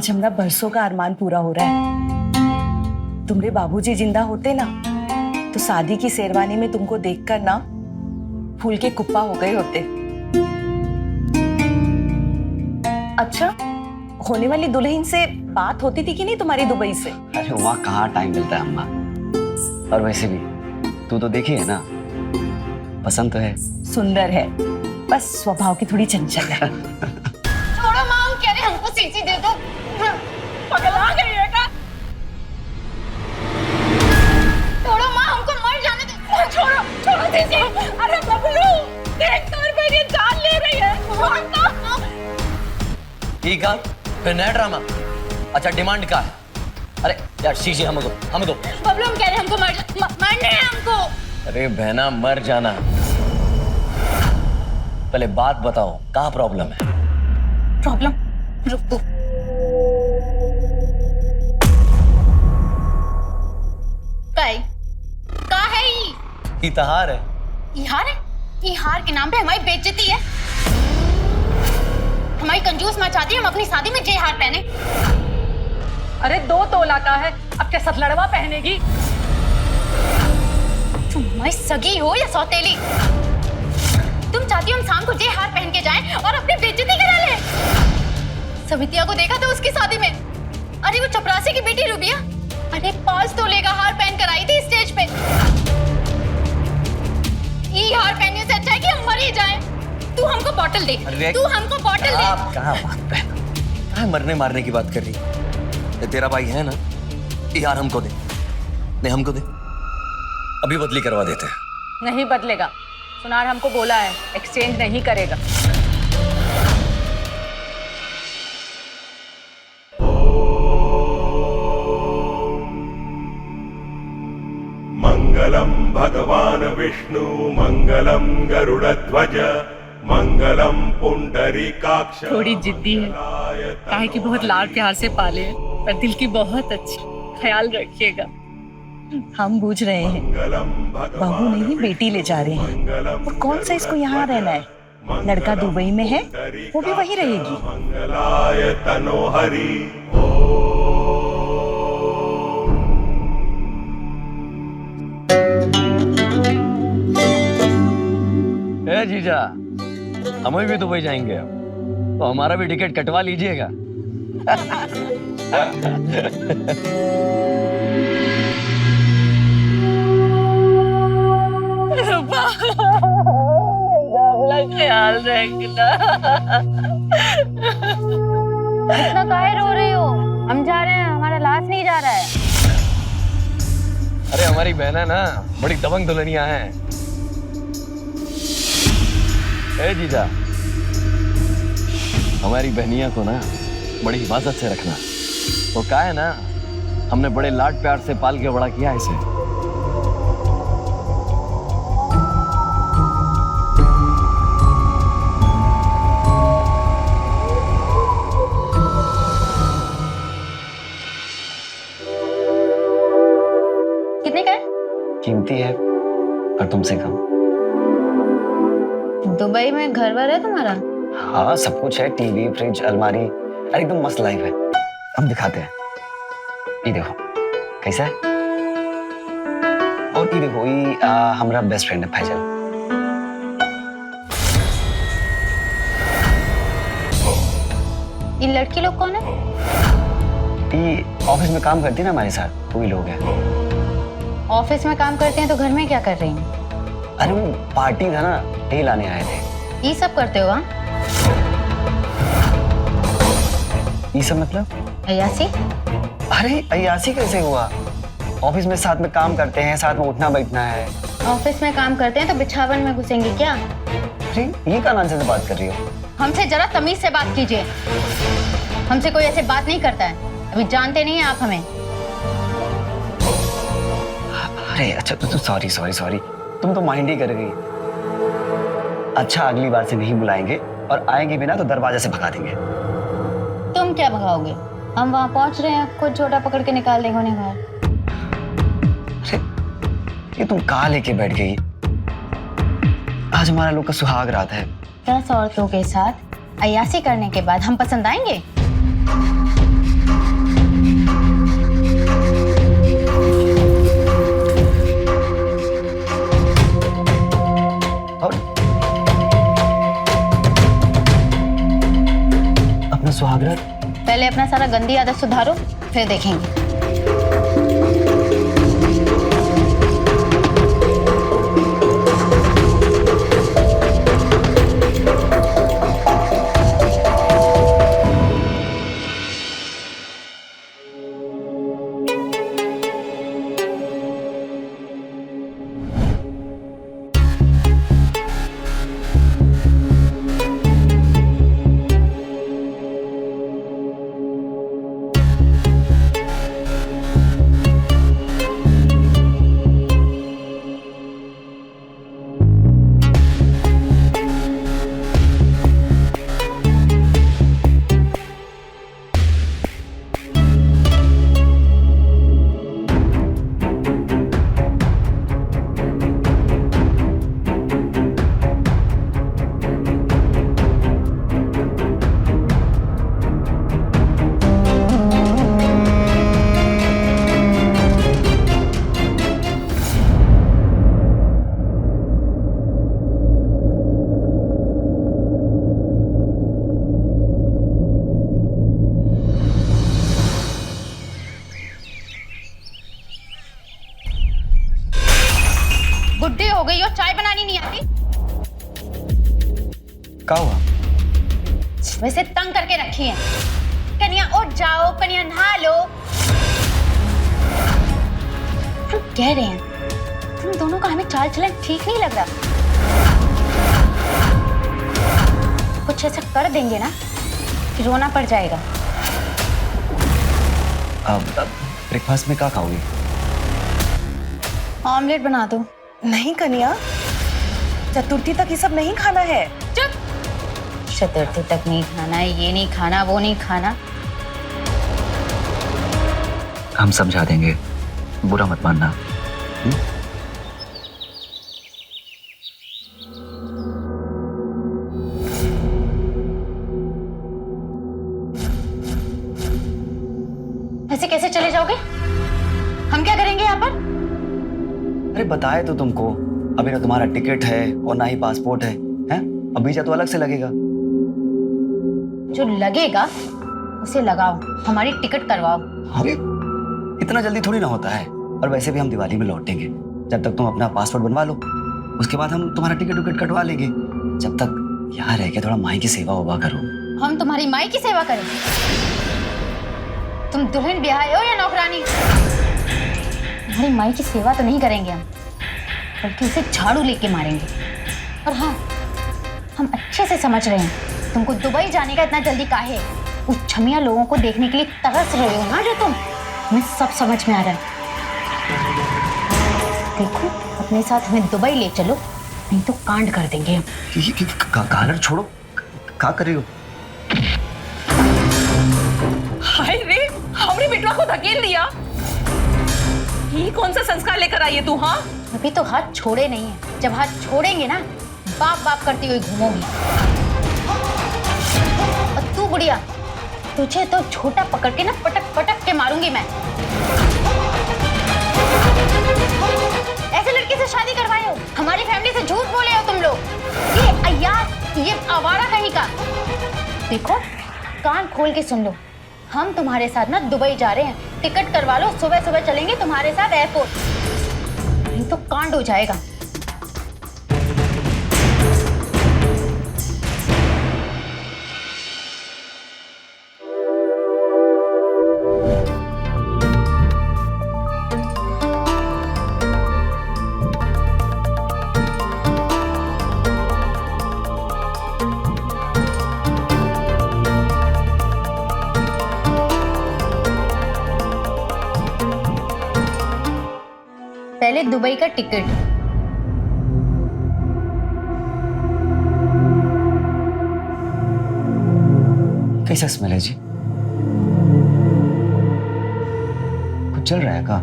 आज हमारा बरसों का अरमान पूरा हो रहा है। तुम्हारे बाबूजी जिंदा होते ना तो शादी की शेरवानी में तुमको देखकर ना फूल के कुप्पा हो गए होते। अच्छा, होने वाली दुल्हन से बात होती थी कि नहीं तुम्हारी दुबई से? अरे वहाँ कहाँ टाइम मिलता है अम्मा। और वैसे भी तू तो देखी है ना, पसंद तो है। सुंदर है, बस स्वभाव की थोड़ी चंचल है। छोड़ो माँ, हम कह रहे हमको सीसी दे दो। पगला गई है क्या? छोड़ो माँ, हमको मर जाने दो। छोड़ो छोड़ो सीसी। अरे बबलू, देख तो मेरी जान ले रही है। छोड़ दो। ठीक है, फिर नया ड्रामा। अच्छा, डिमांड क्या है? अरे यार शीशी हमको हमको। बबलू, हम कह रहे हमको मरने है हमको। अरे बहना, मर जाना। पहले बात बताओ, कहाँ प्रॉब्लम है? प्रॉब्लम? रुको। का है ये तहार है। इहार है? इहार के नाम पे हमारी बेइज्जती है। हमारी कंजूस माँ चाहती है हम अपनी शादी में जे हार पहने। अरे 2 तोला का है, अब क्या सतलड़वा पहनेगी? तुम हमारी सगी हो या सौतेली? तुम चाहती हो हम शाम को जे हार पहन के जाएं और अपनी बेइज्जती करा ले? समितिया को देखा था उसकी शादी में। अरे वो चपरासी की बेटी रूबिया, अरे 5 तोले का हार पहन कर आई थी स्टेज पे। ये हार पहनने से अच्छा है कि हम मर ही जाएं। तू हमको बॉटल दे, तू हमको बॉटल दे। आप कहाँ बात पे? कहाँ मरने मारने की बात कर रही? ये तेरा भाई है ना, यार हमको दे। नहीं हमको दे, अभी बदली करवा देते हैं। नहीं बदलेगा। सुनार हमको बोला है, एक्सचेंज नहीं करेगा। मंगलम भगवान विष्णु मंगलम गरुड़ध्वज मंगलम पुंडरीकाक्ष। थोड़ी जिद्दी है, काहे कि बहुत लाड प्यार से पाले हैं, पर दिल की बहुत अच्छी। ख्याल रखिएगा। हम बूझ रहे हैं, बहू नहीं बेटी ले जा रहे हैं। और कौन सा इसको यहाँ रहना है? लड़का दुबई में है, वो भी वही रहेगी। मंगलाय तनोहरि। ए जीजा, हम भी दुबई जाएंगे तो हमारा भी टिकट कटवा लीजिएगा। ख्याल रखना। इतना काहे रो रही हो? हम जा रहे हैं, हमारा लाश नहीं जा रहा है। अरे हमारी बहना ना बड़ी दबंग दुल्हनिया हैं। ए जीजा, हमारी बहनिया को ना बड़ी हिफाजत से रखना। वो क्या है ना, हमने बड़े लाड प्यार से पाल के बड़ा किया इसे। कितने का है? कीमती है पर तुमसे कम। दुबई में घर वर है तुम्हारा? हाँ, सब कुछ है, टीवी, फ्रिज, अलमारी। अरे एकदम मस्त लाइफ है। अब दिखाते हैं। ये देखो कैसा है। और ये देखो, ये हमारा बेस्ट फ्रेंड है फैजल। ये लड़की लोग कौन है? ये ऑफिस में काम करती है ना हमारे साथ, वही लोग हैं। ऑफिस में काम करते हैं तो घर में क्या कर रही हैं? अरे वो पार्टी था ना, यही लाने आए थे। ये सब करते हो? हाँ, ये सब मतलब? अय्यासी? अरे अय्यासी कैसे हुआ? ऑफिस में साथ में काम करते हैं, साथ में उठना बैठना है। ऑफिस में काम करते हैं तो बिछावन में घुसेंगे क्या? अरे ये क्या नॉनसेंस बात कर रही हो? हमसे जरा तमीज से बात कीजिए। हमसे कोई ऐसे बात नहीं करता है। अभी जानते नहीं हैं आप हमें। अरे अच्छा, तो सॉरी सॉरी सॉरी, तुम तो माइंड ही कर गई। अच्छा, अगली बार से नहीं बुलाएंगे, और आएंगे भी ना तो दरवाजे से भगा देंगे। तुम क्या भगाओगे? हम वहाँ पहुँच रहे हैं, खुद छोटा पकड़ के निकाल देंगे उन्हें बाहर। अरे ये तुम कहाँ लेके बैठ गई? आज हमारा लोग का सुहाग रात है। 10 औरतों के साथ अय्यासी करने के बाद हम पसंद आएंगे? अपना सुहागरात? पहले अपना सारा गंदी आदत सुधारो, फिर देखेंगे। बुढ़ी हो गई और चाय बनानी नहीं आती? क्या हुआ? वैसे तंग करके रखी है। कन्या उठ जाओ, कन्या नहा लो। हम कह रहे हैं तुम दोनों का हमें चाल चलन ठीक नहीं लग रहा। कुछ ऐसा कर देंगे ना कि रोना पड़ जाएगा। अब ब्रेकफास्ट में क्या खाओगी? ऑमलेट बना दो। नहीं कन्या, चतुर्थी तक ये सब नहीं खाना है। चुप। चतुर्थी तक नहीं खाना है, ये नहीं खाना, वो नहीं खाना। हम समझा देंगे, बुरा मत मानना। ऐसे कैसे चले जाओगे? हम क्या करेंगे यहाँ पर? अरे बताए तो तुमको, अभी ना तुम्हारा टिकट है और ना ही पासपोर्ट है, हैं? अब वीजा तो अलग से लगेगा। जो लगेगा उसे लगाओ, हमारी टिकट करवाओ। अरे इतना जल्दी थोड़ी ना होता है। और वैसे भी हम दिवाली में लौटेंगे। जब तक तुम अपना पासपोर्ट बनवा लो, उसके बाद हम तुम्हारा टिकट विकेट कटवा लेंगे। जब तक यहाँ रह के थोड़ा माई की सेवा उवा करो। हम तुम्हारी माई की सेवा करें? तुम दुल्हन ब्याहे हो या नौकरानी? तुम्हारी माई की सेवा तो नहीं करेंगे हम, बल्कि उसे झाड़ू लेके मारेंगे। और हाँ, हम अच्छे से समझ रहे हैं तुमको दुबई जाने का इतना जल्दी काहे? उस छमिया लोगों को देखने के लिए तरस रहे हो ना जो तुम। हमें सब समझ में आ रहा है। देखो, अपने साथ हमें दुबई ले चलो, नहीं तो कांड कर देंगे हम। कॉलर छोड़ो, क्या कर रही हो? हाय रे, हमने बेटवा को धकेल दिया। ये कौन सा संस्कार लेकर आई है तू? हाँ, अभी तो हाथ छोड़े नहीं है। जब हाथ छोड़ेंगे ना, बाप बाप करती हुई घूमोगी। और तू गुड़िया, तुझे तो छोटा पकड़ के ना पटक पटक के मारूंगी मैं। ऐसे लड़के से शादी करवाए हो, हमारी फैमिली से झूठ बोले हो तुम लोग। ये अय्यार, ये आवारा कहीं का। देखो, कान खोल के सुन लो, हम तुम्हारे साथ ना दुबई जा रहे हैं। टिकट करवा लो, सुबह सुबह चलेंगे तुम्हारे साथ एयरपोर्ट। नहीं तो कांड हो जाएगा। पहले दुबई का टिकट। कैसा स्मेल है जी? कुछ चल रहा है क्या?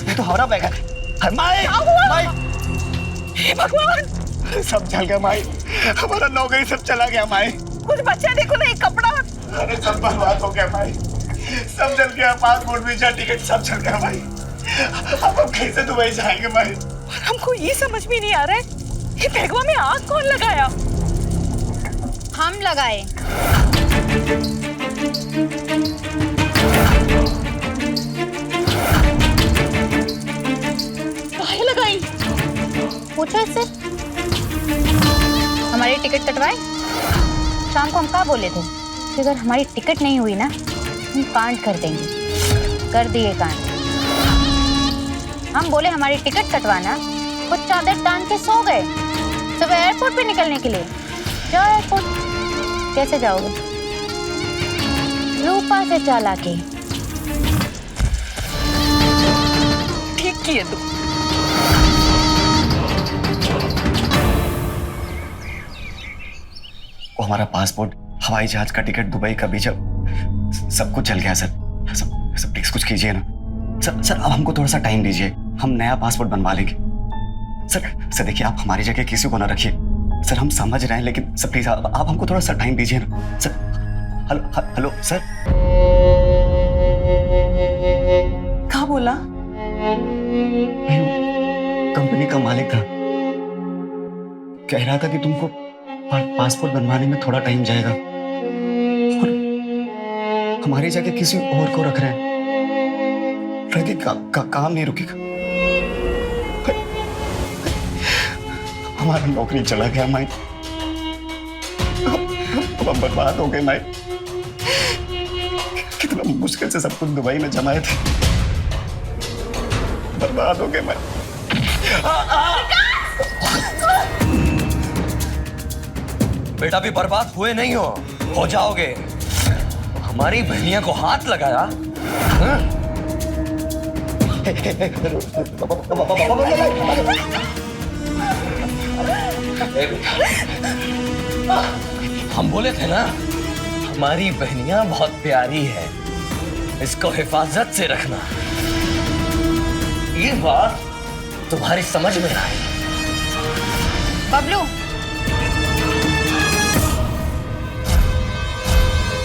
ये तो हमारा बैग है। माई, माई, हे भगवान, सब चल गया माई। हमारा नौकरी सब चला गया माई। कुछ बच्चा देखो ना, एक कपड़ा। अरे सब बर्बाद हो गया भाई, सब जल गया। पासपोर्ट, वीजा, टिकट सब चल गया भाई। अब हम कैसे दुबई जाएंगे भाई? हमको ये समझ में नहीं आ रहा है, ये बैगवा में आग कौन लगाया? हम लगाए। काहे लगाई? पूछो इससे। हमारी टिकट कटवाए? शाम को हम क्या बोले थे कि अगर हमारी टिकट नहीं हुई ना हम कांड कर देंगे। कर दिए कांड। हम बोले हमारी टिकट कटवाना, कुछ चादर तान के सो गए सुबह एयरपोर्ट पे निकलने के लिए। जाओ एयरपोर्ट। कैसे जाओगे? रूपा से चाला के। ठीक किए तुम। वो हमारा पासपोर्ट, हवाई जहाज का टिकट, दुबई का वीजा, सब कुछ चल गया सर। सब प्लीज कुछ कीजिए ना सर। अब हमको थोड़ा सा टाइम दीजिए, हम नया पासपोर्ट बनवा लेंगे। सर देखिए, आप हमारी जगह किसी को ना रखिए सर। हम समझ रहे हैं, लेकिन सर प्लीज आप हमको थोड़ा सा टाइम दीजिए ना सर। Hello sir. क्या बोला? कंपनी का मालिक था, कह रहा था कि तुमको पासपोर्ट बनवाने में थोड़ा टाइम जाएगा और हमारी जगह किसी और को रख रहे हैं। काम नहीं रुकेगा। हमारा नौकरी चला गया माइक। अब हम बर्बाद हो गए माइक। कितना मुश्किल से सब कुछ दुबई में जमाए थे, बर्बाद हो गए माइक। बेटा भी बर्बाद हुए नहीं हो जाओगे। हमारी बहनिया को हाथ लगाया। हाँ? हम बोले थे ना, हमारी बहनिया बहुत प्यारी है, इसको हिफाजत से रखना। ये बात तुम्हारी समझ में आई? बबलू,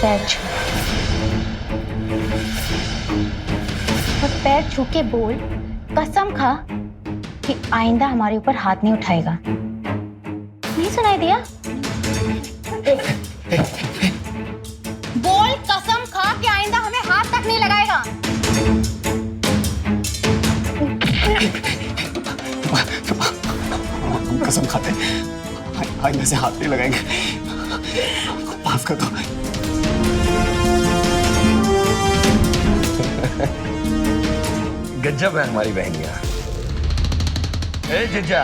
पैर छू और पैर छू के बोल, कसम खा कि आइंदा हमारे ऊपर हाथ नहीं उठाएगा। नहीं सुनाई दिया? बोल, कसम खा कि आइंदा हमें हाथ तक नहीं लगाएगा। हम कसम खाते आइंदा से हाथ नहीं लगाएंगे। माफ कर दो। गजब है हमारी बहनिया। ए जीजा,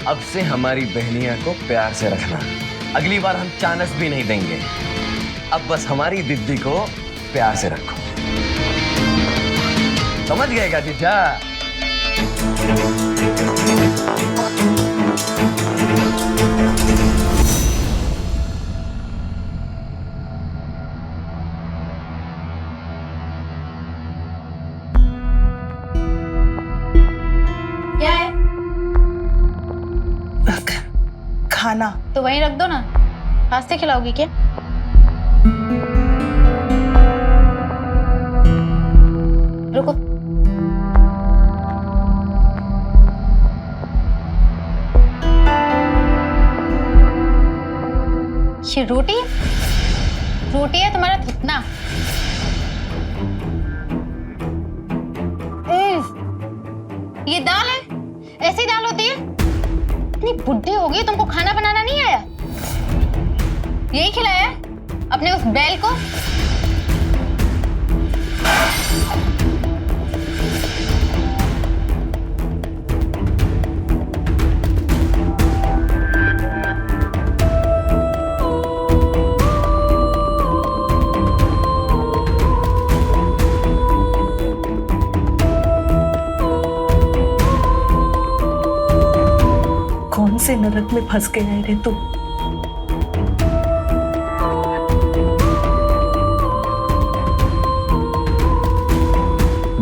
अब से हमारी बहनिया को प्यार से रखना। अगली बार हम चानस भी नहीं देंगे। अब बस हमारी दीदी को प्यार से रखो। समझ गए क्या जीजा? क्या है? खाना तो वहीं रख दो ना। रास्ते खिलाओगी क्या? रुको। ये रोटी है? रोटी है तुम्हारा थुकना। ये दाल है? ऐसी दाल होती है? इतनी बुढ़ी हो गई, तुमको खाना बनाना नहीं आया? यही खिलाया अपने उस बैल को? कौन से नरक में फंस गया रे तू?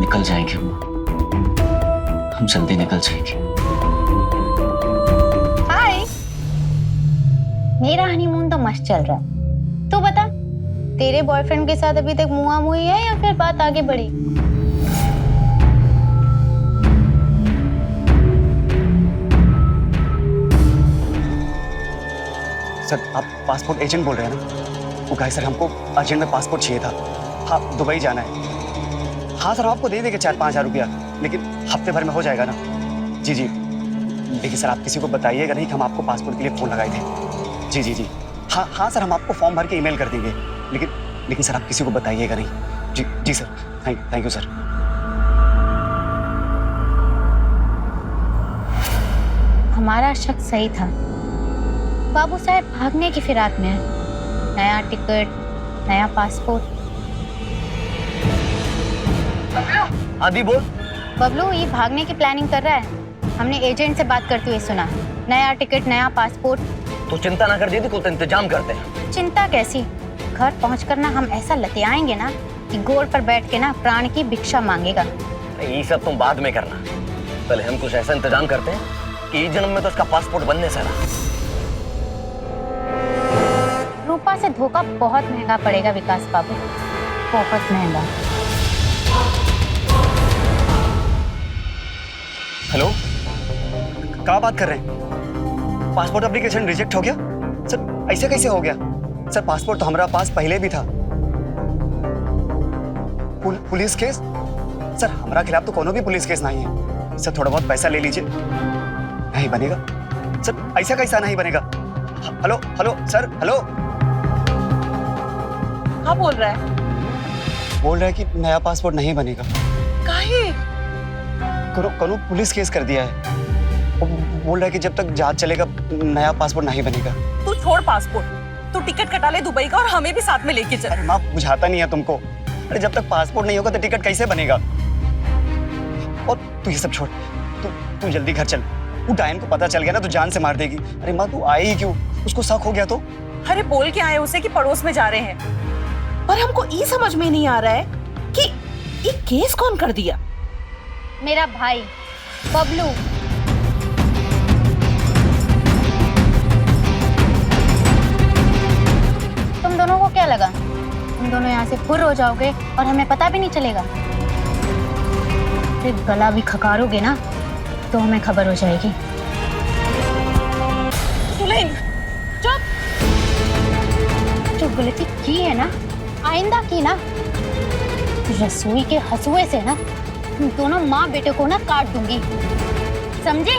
निकल जाएंगे हम जल्दी निकल जाएंगे। हाय, मेरा हनीमून तो मस्त चल रहा है। तू बता, तेरे बॉयफ्रेंड के साथ अभी तक मुआ मुई है या फिर बात आगे बढ़ी? सर आप पासपोर्ट एजेंट बोल रहे हैं ना? वो कहे सर हमको अर्जेंट में पासपोर्ट चाहिए था। हाँ दुबई जाना है। हाँ सर हम आपको दे देंगे 4-5 हज़ार रुपया, लेकिन हफ्ते भर में हो जाएगा ना? जी जी। देखिए सर आप किसी को बताइएगा नहीं कि हम आपको पासपोर्ट के लिए फ़ोन लगाए थे। जी जी जी। हाँ हाँ सर हम आपको फॉर्म भर के ईमेल कर देंगे, लेकिन सर आप किसी को बताइएगा नहीं। जी जी सर। Thank you sir. हमारा शक सही था। बाबू साहब भागने की फिराक में है। नया टिकट, नया पासपोर्ट। आदि बोल। बबलू ये भागने की प्लानिंग कर रहा है। हमने एजेंट से बात करते हुए सुना। नया टिकट, नया पासपोर्ट। तो चिंता ना कर दीदी, कुछ इंतजाम करते हैं। चिंता कैसी, घर पहुंचकर ना हम ऐसा लतियाएंगे ना कि गोड़ पर बैठ के ना प्राण की भिक्षा मांगेगा। ये सब तुम बाद में करना, पहले हम कुछ ऐसा इंतजाम करते हैं कि इस जन्म में तो इसका पासपोर्ट बनने से रहा। रूपा से धोखा बहुत महंगा पड़ेगा विकास बाबू, बहुत महंगा। हेलो, कहाँ बात कर रहे हैं? पासपोर्ट एप्लीकेशन रिजेक्ट हो गया? सर ऐसे कैसे हो गया? सर पासपोर्ट तो हमारा पास पहले भी था। Police case? सर हमारा खिलाफ तो कोनो भी पुलिस केस नहीं है। सर थोड़ा बहुत पैसा ले लीजिए। नहीं बनेगा सर, ऐसा कैसा नहीं बनेगा? Hello hello sir, hello. हाँ बोल रहा है? बोल रहा है कि नया पासपोर्ट नहीं बनेगा। काहे? कोनो पुलिस केस कर दिया है। वो बोल रहा है कि जब तक जांच चलेगा नया पासपोर्ट नहीं बनेगा। तू छोड़ पासपोर्ट, तू टिकट कटा ले दुबई का और हमें भी साथ में लेके चल। अरे माँ बुझाता नहीं है तुमको। अरे जब तक पासपोर्ट नहीं होगा तो टिकट कैसे बनेगा? और तू ये सब छोड़, तू जल्दी घर चल। वो डायन को पता चल गया ना तो जान से मार देगी। अरे माँ तू आई ही क्यों? उसको शक हो गया तो? अरे बोल के आए उसे कि पड़ोस में जा रहे हैं, पर हमको ये समझ में नहीं आ रहा है कि ये केस कौन कर दिया। मेरा भाई बबलू। तुम दोनों को क्या लगा तुम दोनों यहाँ से फुर हो जाओगे और हमें पता भी नहीं चलेगा? फिर गला भी खकारोगे ना तो हमें खबर हो जाएगी। सुलेन चुप। जो गलती की है ना आइंदा की ना, रसोई के हंसुए से ना तुम दोनों माँ बेटे को ना काट दूंगी, समझे?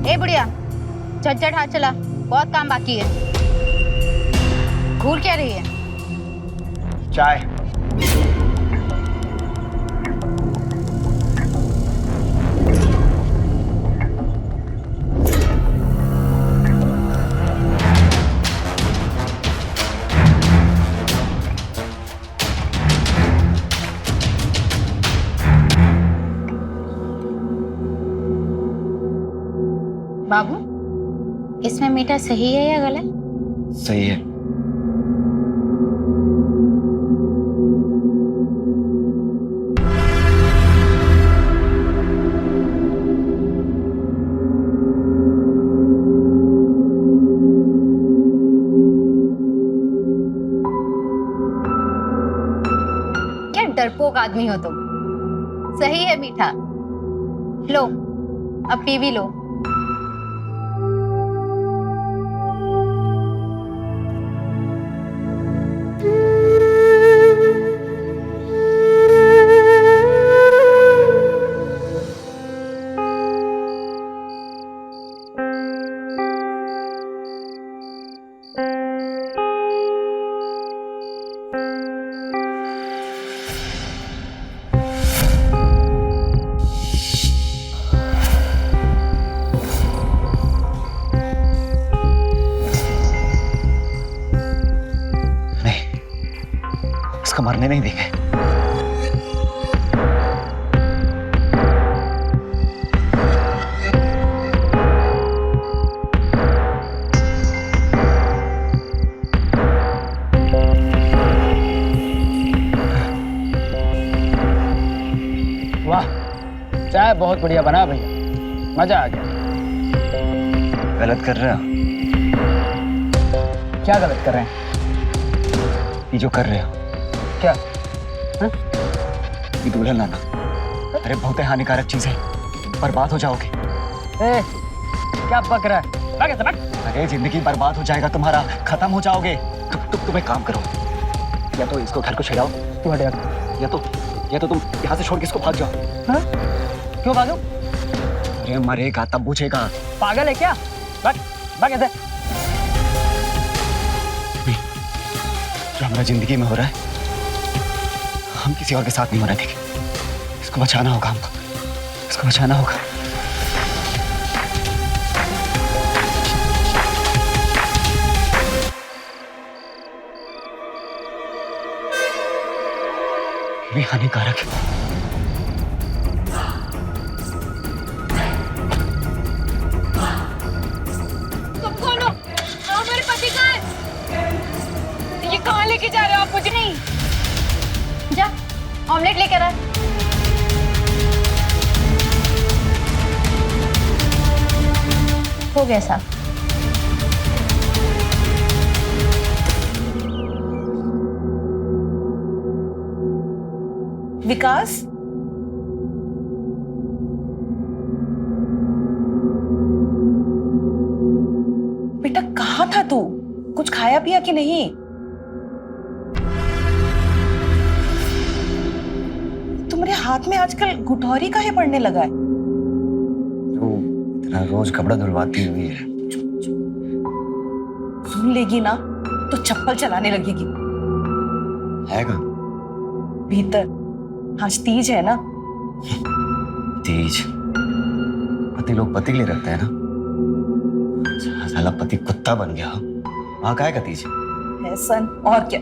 ए बुढ़िया, झटझट हाथ चला, बहुत काम बाकी है। घूर क्या रही है? चाय। बाबू इसमें मीठा सही है या गलत? सही है। क्या डरपोक आदमी हो तुम। सही है मीठा, लो अब पी भी लो। इसको मरने नहीं देंगे। चाय बहुत बढ़िया बना भैया, मजा आ गया। गलत कर रहे हो। क्या गलत कर रहे हैं? ये जो कर रहे हो क्या? ये दुल्हन लाना, अरे बहुत ही हानिकारक चीज है, बर्बाद हो जाओगे। ए, क्या बक रहा है? भाग ऐसे, भाग। अरे जिंदगी बर्बाद हो जाएगा तुम्हारा, खत्म हो जाओगे। तुम एक काम करो, या तो इसको घर को छिड़ाओ, तू हट, या तो तुम यहाँ से छोड़ के इसको भाग जाओ। हाँ? क्यों भागो? अरे मरेगा तब पूछेगा। पागल है क्या? भाग, भाग ऐसे। जो हमारा जिंदगी में हो रहा है, हम किसी और के साथ नहीं होना, ठीक है? इसको बचाना होगा हमको, इसको बचाना होगा। भी हानिकारक है। तुम कौन हो? मेरे पति कहाँ है? ये कहाँ लेके जा रहे हो आप मुझे? नहीं, जा ऑमलेट लेकर आ। हो गया साहब। विकास, बेटा कहाँ था तू? कुछ खाया पिया कि नहीं? तुम्हारे हाथ में आजकल गुठौरी काहे पड़ने लगा है? तो इतना रोज कपड़ा धुलवाती हुई है। सुन लेगी ना तो चप्पल चलाने लगेगी। है का? भीतर आज तीज है ना? तीज पति लोग पति के लिए रखते हैं ना। साला पति कुत्ता बन गया। वहां का है का तीज? सन और क्या,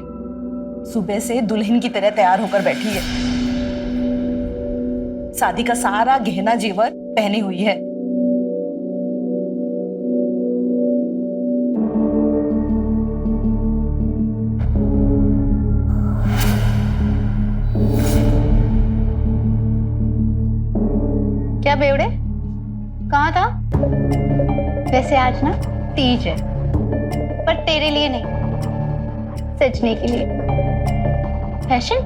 सुबह से दुल्हन की तरह तैयार होकर बैठी है, शादी का सारा गहना जेवर पहनी हुई है। क्या बेवड़े, कहाँ था? वैसे आज ना तीज है, पर तेरे लिए नहीं, सजने के लिए। फैशन?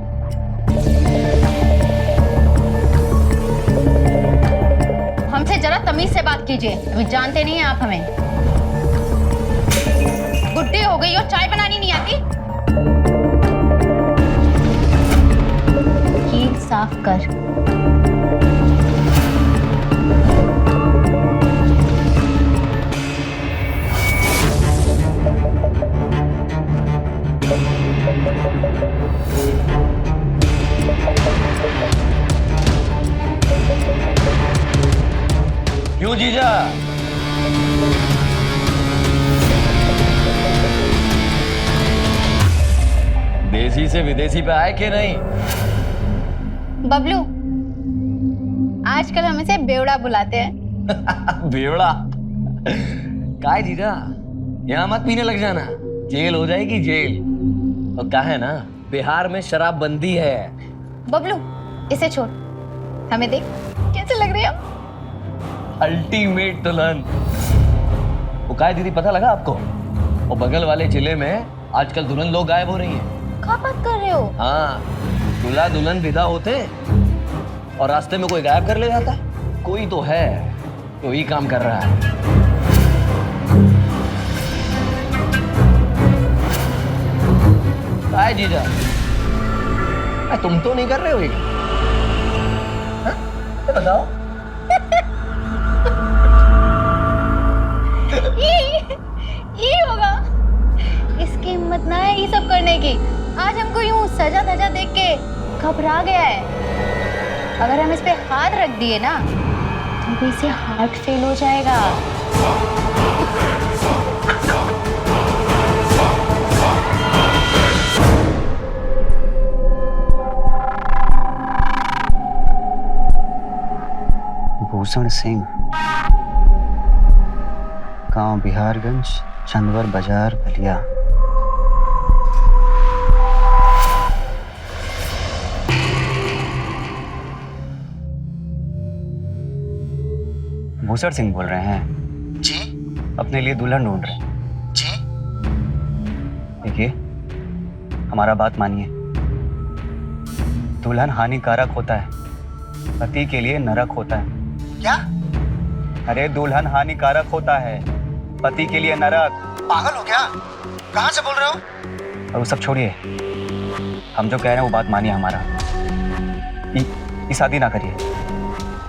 हमसे जरा तमीज से बात कीजिए, अभी जानते नहीं हैं आप हमें। बुढ़ी हो गई और चाय बनानी नहीं आती? कील साफ कर। क्यों जीजा? देसी से विदेशी पे आए कि नहीं? बबलू, आजकल हम इसे बेवड़ा बुलाते हैं। बेवड़ा? काय जीजा, यहाँ मत पीने लग जाना, जेल हो जाएगी जेल। और क्या है ना, बिहार में शराब बंदी है। बबलू, इसे छोड़, हमें देख कैसे लग रही है। अल्टीमेट दुल्हन। वो काय दीदी, पता लगा आपको? वो बगल वाले जिले में आजकल दुल्हन लोग गायब हो रही हैं। क्या बात कर रहे हो? हाँ, दूल्हा दुल्हन विदा होते और रास्ते में कोई गायब कर ले जाता। कोई तो है जो ही काम कर रहा है। काय जीजा, तुम तो नहीं कर रहे हो ये? हाँ? बताओ। ये होगा, इसकी हिम्मत ना है ये सब करने की। आज हमको यूं सजा धजा देख के घबरा गया है। अगर हम इस पे हाथ रख दिए ना तो इसे हार्ट फेल हो जाएगा। भूषण सिंह, गांव बिहारगंज, चंदवर बाजार, बलिया। भूसर सिंह बोल रहे हैं? जी। अपने लिए दुल्हन ढूंढ रहे हैं? जी। देखिए, हमारा बात मानिए। दुल्हन हानिकारक होता है, पति के लिए नरक होता है। क्या? अरे दुल्हन हानिकारक होता है, पति के लिए नरक। पागल हो क्या? कहाँ से बोल रहे हो? और वो सब छोड़िए, हम जो कह रहे हैं वो बात मानिए हमारा। ये शादी ना करिए,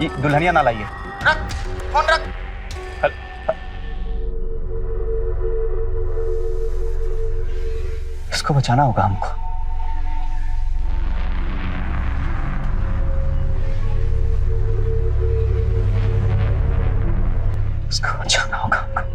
ये दुल्हनिया ना लाइए। रख फोन रख। इसको बचाना होगा हमको। इसको बचाना होगा हमको।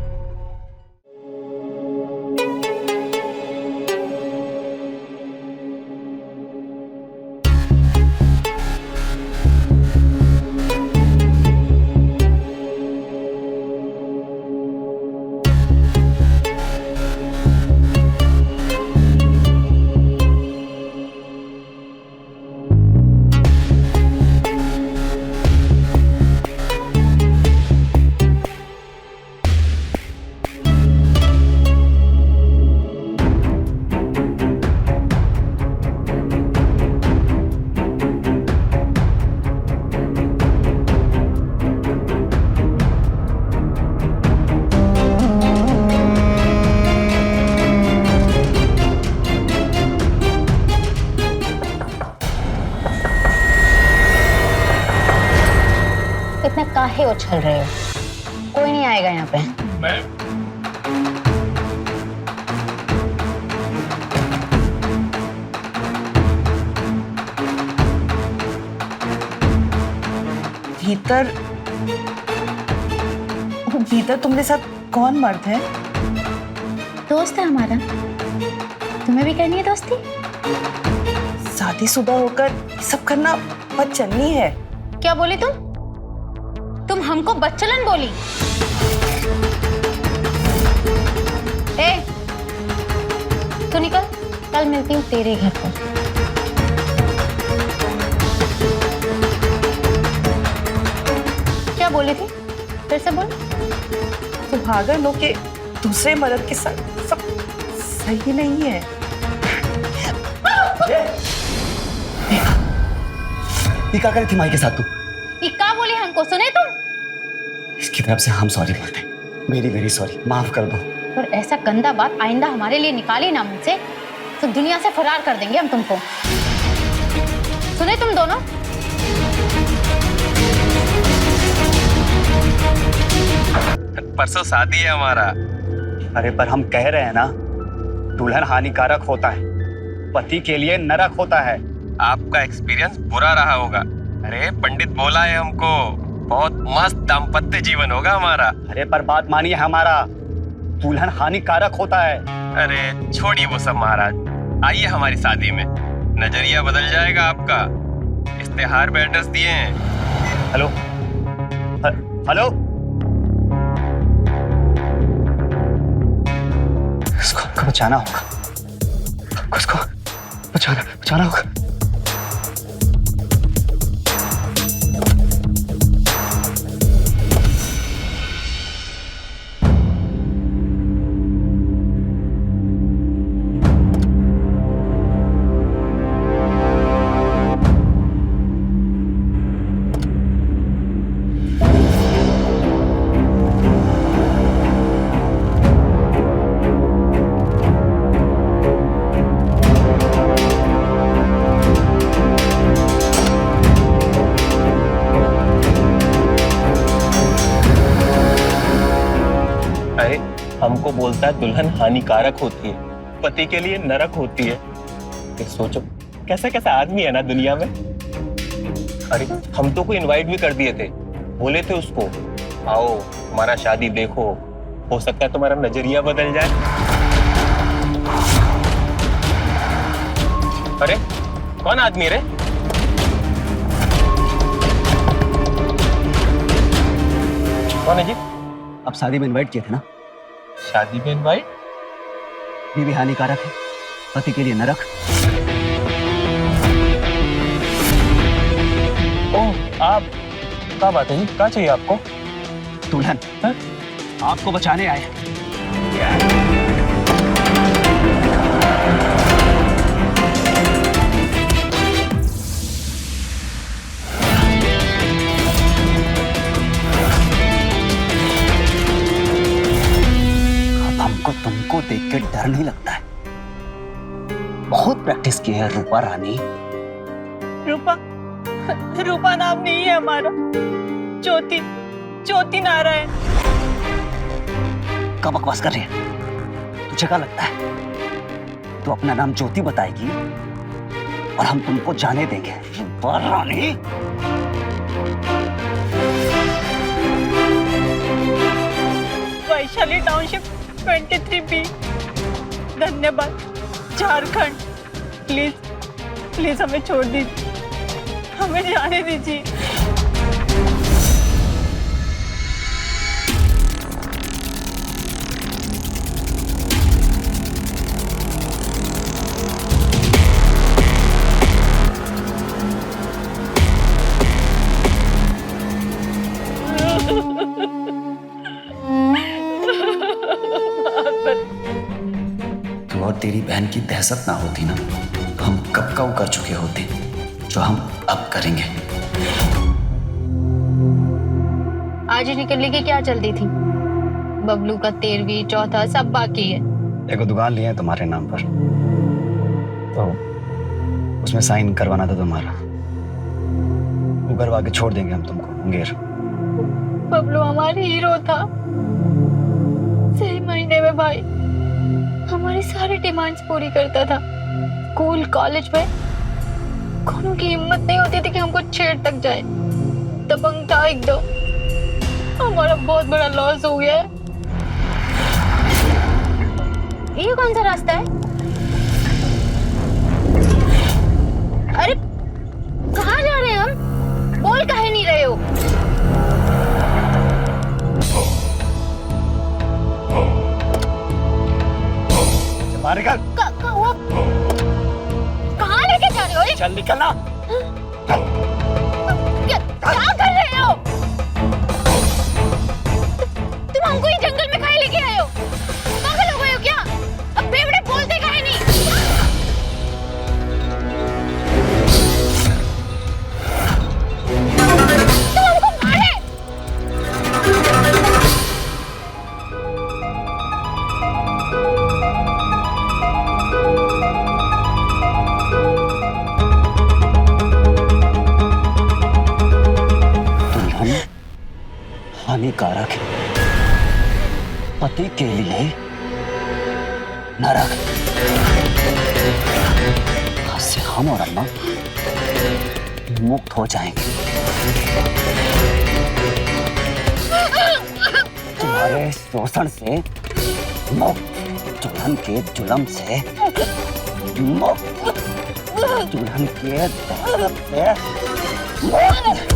इतना काहे उछल रहे हो? कोई नहीं आएगा यहाँ पे। भीतर भीतर तुम्हारे साथ कौन मर्द है? दोस्त है हमारा। तुम्हें भी करनी है दोस्ती? शादीशुदा होकर ये सब करना बदचलनी है। क्या बोली तुम हमको बच्चलन बोली? ए, तू निकल, कल मिलती हूँ तेरे घर पर। क्या बोली थी? फिर से बोल। सुहागन लोग के दूसरे मर्द के साथ सब सही नहीं है। ये क्या करी थी माई के साथ तू? ये क्या बोली हमको? सुने तुम? इसकी तरफ से हम सॉरी बोलते हैं। वेरी वेरी सॉरी, माफ कर दो। और ऐसा गंदा बात आइंदा हमारे लिए निकाली ना मुझसे तो दुनिया से फरार कर देंगे हम तुमको। सुने तुम दोनों? परसों शादी है हमारा। अरे पर हम कह रहे हैं ना, दुल्हन हानिकारक होता है, पति के लिए नरक होता है। आपका एक्सपीरियंस बुरा रहा होगा। अरे पंडित बोला है हमको, बहुत मस्त दाम्पत्य जीवन होगा हमारा। अरे पर बात मानिए हमारा, दुल्हन हानिकारक होता है। अरे छोड़िए वो सब महाराज, आइए हमारी शादी में, नजरिया बदल जाएगा आपका। इश्तेहार पे एड्रेस दिए हैं। हेलो हेलो, इसको हमको बचाना होगा, हमको इसको बचाना होगा। अरे हमको बोलता है दुल्हन हानिकारक होती है, पति के लिए नरक होती है। ये सोचो कैसा कैसा आदमी है ना दुनिया में। अरे हम तो को इनवाइट भी कर दिए थे, बोले थे उसको आओ हमारा शादी देखो, हो सकता है तुम्हारा नजरिया बदल जाए। अरे कौन आदमी रे? कौन है जी? आप शादी में इनवाइट किए थे ना? शादी में इनवाइट? बीवी हानिकारक है, पति के लिए नरक। ओह आप, क्या बात है जी, क्या चाहिए आपको? दुल्हन आपको बचाने आए हैं। अब हमको तुमको देख के डर नहीं लगता है। बहुत प्रैक्टिस की है रूपा रानी। रूपा नाम नहीं है हमारा, ज्योति नारा है। कब बकवास कर रही है? तुझे क्या लगता है तू अपना नाम ज्योति बताएगी और हम तुमको जाने देंगे? रूपा रानी वैशाली टाउनशिप 23B, धन्यवाद, झारखंड। प्लीज हमें छोड़ दीजिए, हमें जाने दीजिए। तू और तेरी बहन की दहशत ना होती ना तो हम कब का कर चुके होते जो हम अब करेंगे। आज ही निकलने की क्या चलती थी? बबलू का 13वीं चौथा सब बाकी है। एक दुकान लिया है तुम्हारे नाम पर, तो उसमें साइन करवाना था तुम्हारा। वो करवा के छोड़ देंगे हम तुमको मुंगेर। बबलू हमारा हीरो था। 6 महीने में भाई हमारी सारी डिमांड्स पूरी करता था। स्कूल कॉलेज में कोनो की हिम्मत नहीं होती थी कि हमको छेड़ तक जाए। दबंग था एकदम। हमारा बहुत बड़ा लॉस हो गया है। ये कौन सा रास्ता है? अरे कहाँ जा रहे हैं हम? बोल काहे नहीं रहे हो? बाहर निकल। कहाँ लेके जा रहे हो? चल निकलना। क्या कर रहे हो? तुम हमको ही जंगल में काहे लेके आए हो? पागल हो गए हो क्या? अब बेवड़े बोलते काहे नहीं? तुम हमको मारे। हानिकारक है पति के लिए नरक। आज से हम और अम्मा मुक्त हो जाएंगे। तुम्हारे शोषण से मुक्त, दुल्हन के जुल्म से मुक्त, दुल्हन के दर्द से मुक्त।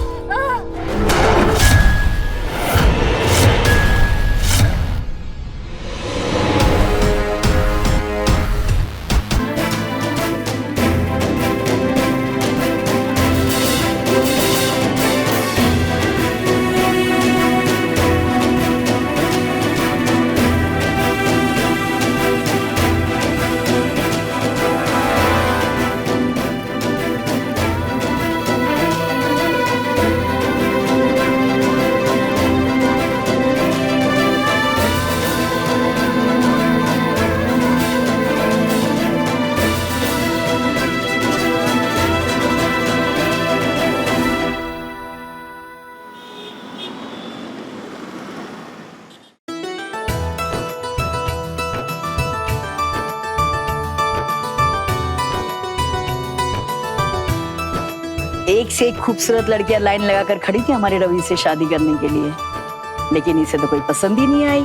एक से एक खूबसूरत लड़कियां लाइन लगाकर खड़ी थी हमारे रवि से शादी करने के लिए, लेकिन इसे तो कोई पसंद ही नहीं आई।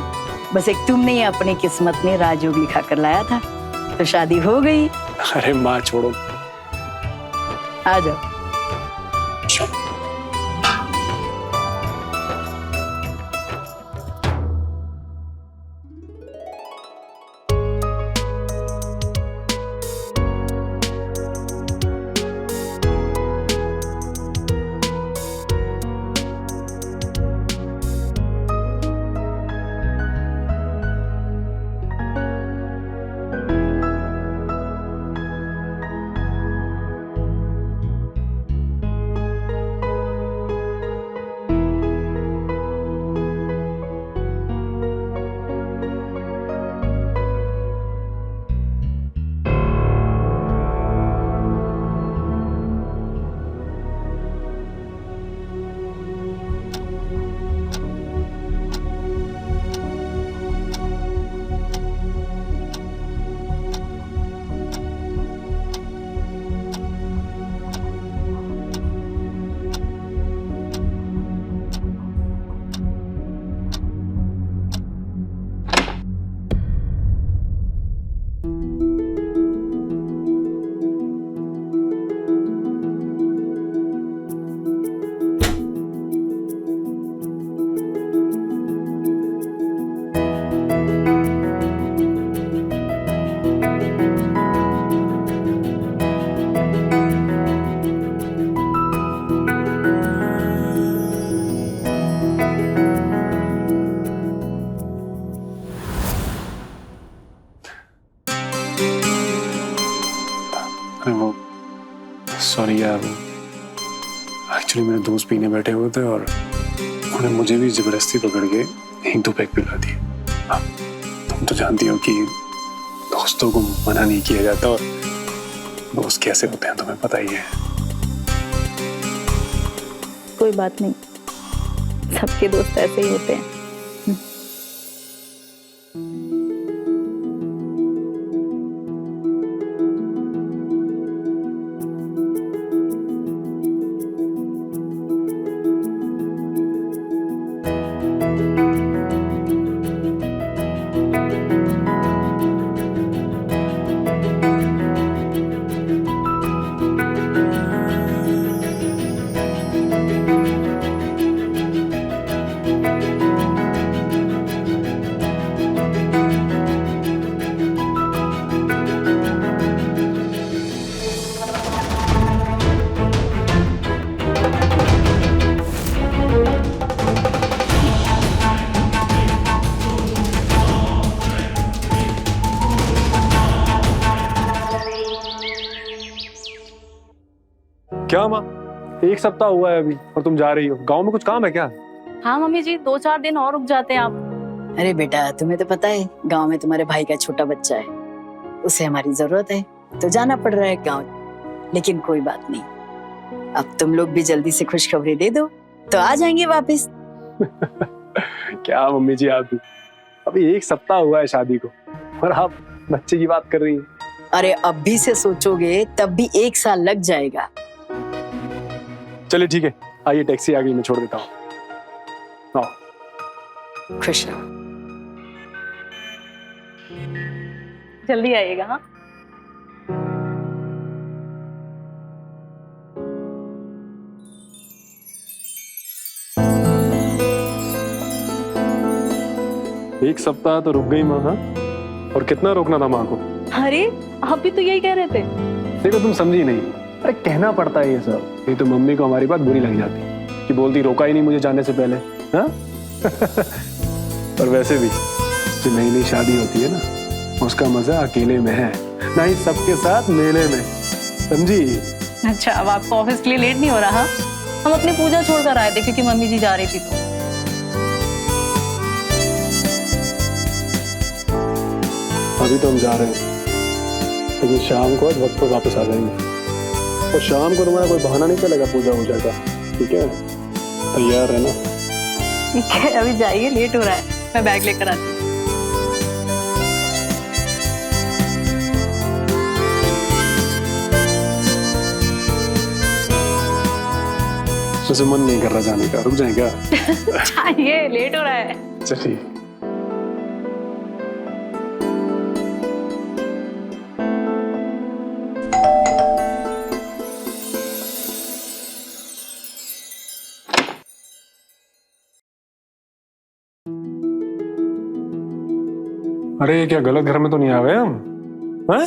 बस एक तुमने ही अपनी किस्मत में राजयोग लिखा कर लाया था, तो शादी हो गई। अरे माँ छोड़ो, आ जाओ। एक्चुअली मेरे दोस्त पीने बैठे हुए थे और उन्होंने मुझे भी जबरदस्ती पकड़ के एक दो पैक पिला दिए। हाँ, तुम तो जानती हो कि दोस्तों को मना नहीं किया जाता और दोस्त कैसे होते हैं तुम्हें पता ही है। कोई बात नहीं, सबके दोस्त ऐसे ही होते हैं। क्या माँ, एक सप्ताह हुआ है अभी और तुम जा रही हो? गांव में कुछ काम है क्या? हाँ मम्मी जी, 2-4 दिन और रुक जाते हैं आप। अरे बेटा, तुम्हें तो पता है गांव में तुम्हारे भाई का छोटा बच्चा है, उसे हमारी जरूरत है तो जाना पड़ रहा है गांव। लेकिन कोई बात नहीं, अब तुम लोग भी जल्दी से खुशखबरी दे दो तो आ जाएंगे वापस। क्या मम्मी जी, आप भी अभी एक सप्ताह हुआ है शादी को और आप बच्चे की बात कर रही हैं। अरे अभी से सोचोगे तब भी 1 साल लग जाएगा। चलिए ठीक है, आइए टैक्सी आ गई, मैं छोड़ देता हूँ। आओ। खुश रहो। जल्दी आइएगा। हाँ, एक सप्ताह तो रुक गई माँ। हाँ, और कितना रोकना था माँ को? अरे आप भी तो यही कह रहे थे। देखो तुम समझी नहीं, अरे कहना पड़ता है ये सब, नहीं तो मम्मी को हमारी बात बुरी लग जाती कि बोलती रोका ही नहीं मुझे जाने से पहले। हाँ? और वैसे भी जो नई नई शादी होती है ना, उसका मजा अकेले में है, ना ही सबके साथ मेले में, समझी? अच्छा, अब आपको ऑफिस के लिए लेट नहीं हो रहा? हम अपनी पूजा छोड़कर आए थे क्योंकि मम्मी जी जा रही थी तो। अभी तो हम जा रहे हैं, लेकिन शाम को आज वक्त पर वापस आ जाएंगे और शाम को तुम्हारा कोई बहाना नहीं चलेगा पूजा वूजा का, ठीक है? तैयार है ना? ठीक है, अभी जाइए, लेट हो रहा है, मैं बैग लेकर आती हूँ। वैसे मन नहीं कर रहा जाने का, रुक जाए क्या? जाइए, लेट हो रहा है। चलिए। अरे क्या गलत घर में तो नहीं आ गए हम? हैं?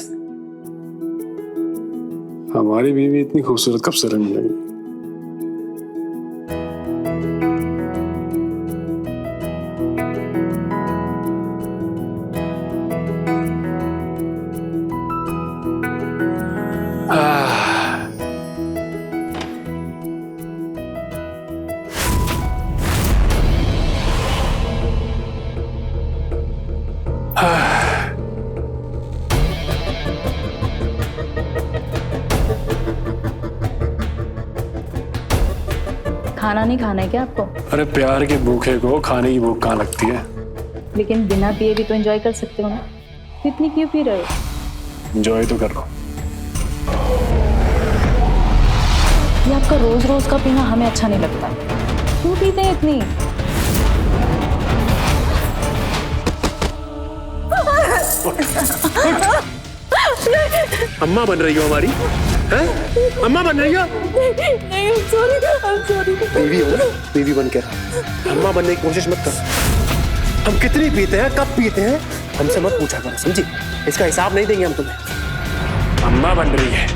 हमारी बीवी इतनी खूबसूरत कब से रहने लगी? खाना नहीं खाना है क्या आपको? अरे प्यार के भूखे को खाने की भूख कहाँ लगती है? लेकिन बिना पिए भी तो एंजॉय कर सकते हो ना, इतनी क्यों पी रहे हो? एंजॉय तो कर रहा हूँ। ये आपका रोज रोज का पीना हमें अच्छा नहीं लगता, क्यों पीते हैं इतनी? अम्मा बन रही हो हमारी? हैं? अम्मा बन रही हो? नहीं, I'm sorry। बीवी हो ना, बीवी बन के रहा। अम्मा बनने की कोशिश मत कर। हम कितनी पीते हैं, कब पीते हैं, हमसे मत पूछा करो, समझी? इसका हिसाब नहीं देंगे हम तुम्हें। अम्मा बन रही है।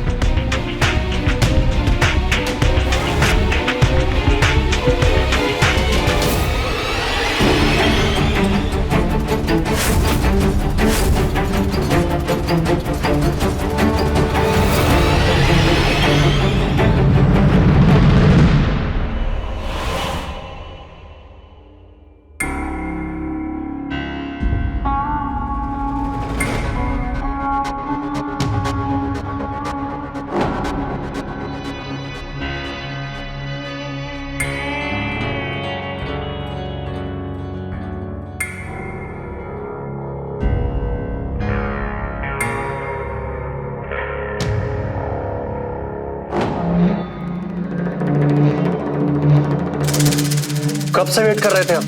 कब से वेट कर रहे थे हम।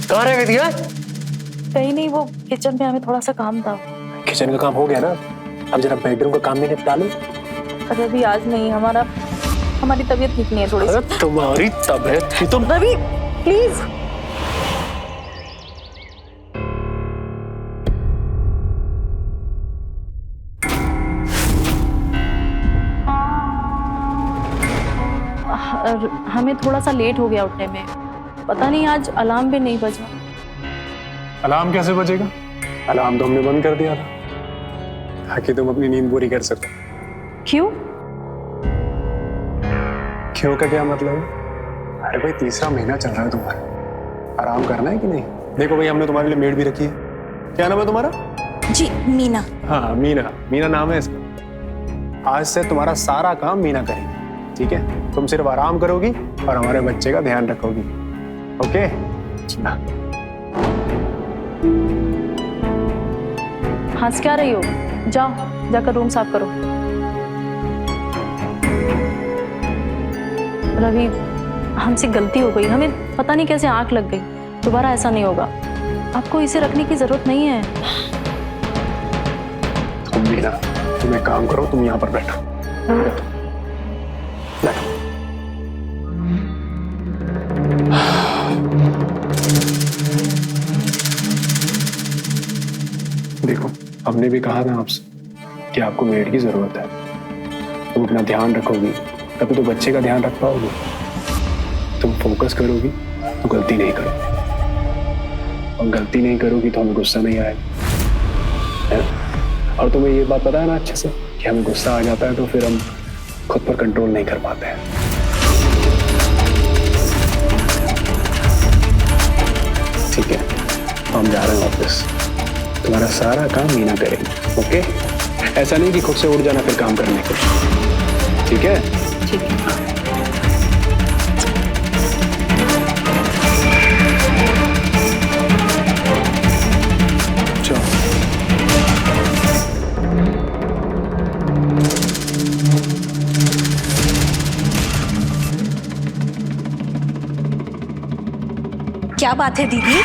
कहाँ रह गई थी यार? कहीं नहीं, वो किचन में हमें थोड़ा सा काम था। किचन का काम हो गया ना, अब जरा बेडरूम का काम भी निपटा लो। अरे अभी आज नहीं, हमारी तबीयत ठीक नहीं है थोड़ी सी। तुम्हारी तबीयत की तो रवि प्लीज। हमें थोड़ा सा लेट हो गया उठने में, पता नहीं आज अलार्म भी नहीं बजा। अलार्म कैसे बजेगा? अलार्म तो हमने बंद कर दिया था ताकि तुम अपनी नींद पूरी कर सको। क्यों? क्यों का क्या मतलब है? अरे भाई तीसरा महीना चल रहा है तुम्हारा, आराम करना है कि नहीं? देखो भाई हमने तुम्हारे लिए मेड भी रखी है। क्या नाम है तुम्हारा? जी मीना। हाँ मीना, मीना नाम है इसका। आज से तुम्हारा सारा काम मीना करेगी, ठीक है? तुम सिर्फ आराम करोगी और हमारे बच्चे का ध्यान रखोगी, ओके? हंस क्या रही हो? जाओ जाकर रूम साफ करो। रवि हमसे गलती हो गई, हमें पता नहीं कैसे आंख लग गई। दोबारा ऐसा नहीं होगा, आपको इसे रखने की जरूरत नहीं है। तुम मीना, तुम एक काम करो, तुम यहाँ पर बैठो। बैठो। देखो हमने भी कहा था आपसे कि आपको मेड की जरूरत है। तुम अपना ध्यान रखोगी तभी तो बच्चे का ध्यान रख पाओगे। तुम फोकस करोगी तो गलती नहीं करोगी, और गलती नहीं करोगी तो हमें गुस्सा नहीं आएगा। और तुम्हें ये बात पता है ना अच्छे से कि हमें गुस्सा आ जाता है तो फिर हम खुद पर कंट्रोल नहीं कर पाते हैं। ठीक है, हम जा रहे हैं वापस। तुम्हारा सारा काम मीना करेगी, ओके? ऐसा नहीं कि खुद से उड़ जाना फिर काम करने के, ठीक है? ठीक है। चलो। क्या बात है दीदी,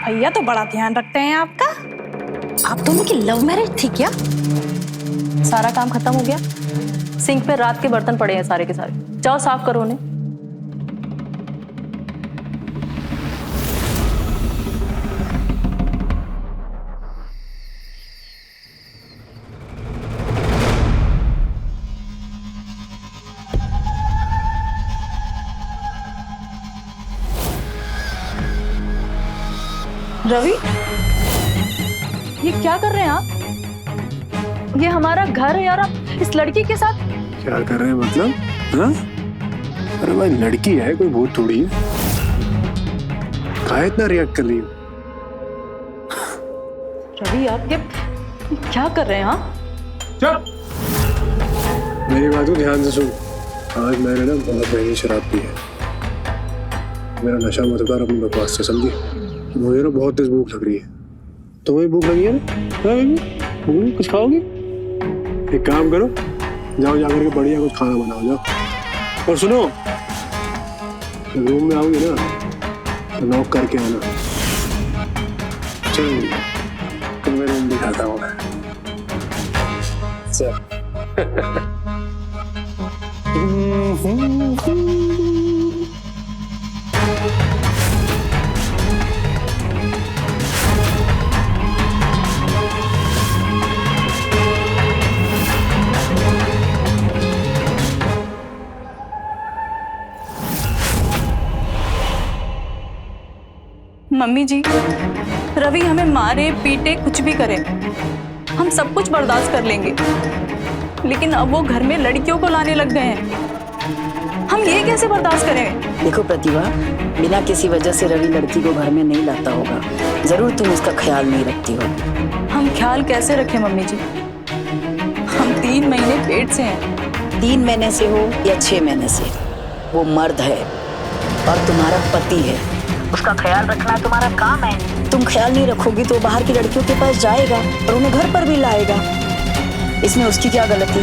भैया तो बड़ा ध्यान रखते हैं आपका। आप दोनों की लव मैरिज थी क्या? सारा काम खत्म हो गया, सिंक पे रात के बर्तन पड़े हैं सारे के सारे, जाओ साफ करो उन्हें। रवि ये क्या कर रहे हैं आप? ये हमारा घर है यार, आप इस लड़की के साथ क्या कर रहे हैं मतलब? हाँ? अरे भाई लड़की है, कोई भूत थोड़ी है। काहे इतना रिएक्ट कर रही हो? रवि आप ये क्या कर रहे हैं? हाँ चुप! मेरी बात को ध्यान से सुन। आज मैंने ना बहुत महंगी शराब पी है। मेरा नशा मत उतार अपनी बकवास से, समझी? मुझे ना बहुत तेज भूख लग रही है। तुम्हें भूख लगी है ना? हाँ, कुछ खाओगी? एक काम करो, जाओ जाकर के बढ़िया कुछ खाना बनाओ, जाओ। और सुनो, रूम में आओगे ना तो नॉक करके आना। चलो तुम्हें रूम दिखाता हूँ मैं। चल। मम्मी जी, रवि हमें मारे पीटे कुछ भी करे, हम सब कुछ बर्दाश्त कर लेंगे, लेकिन अब वो घर में लड़कियों को लाने लग गए हैं, हम ये कैसे बर्दाश्त करें? देखो प्रतिभा, बिना किसी वजह से रवि लड़की को घर में नहीं लाता होगा, जरूर तुम उसका ख्याल नहीं रखती हो। हम ख्याल कैसे रखें मम्मी जी? हम 3 महीने पेट से हैं। 3 महीने से हो या 6 महीने से, वो मर्द है और तुम्हारा पति है, उसका ख्याल रखना तुम्हारा काम है। तुम ख्याल नहीं रखोगी तो बाहर की लड़कियों के पास जाएगा और उन्हें घर पर भी लाएगा, इसमें उसकी क्या गलती?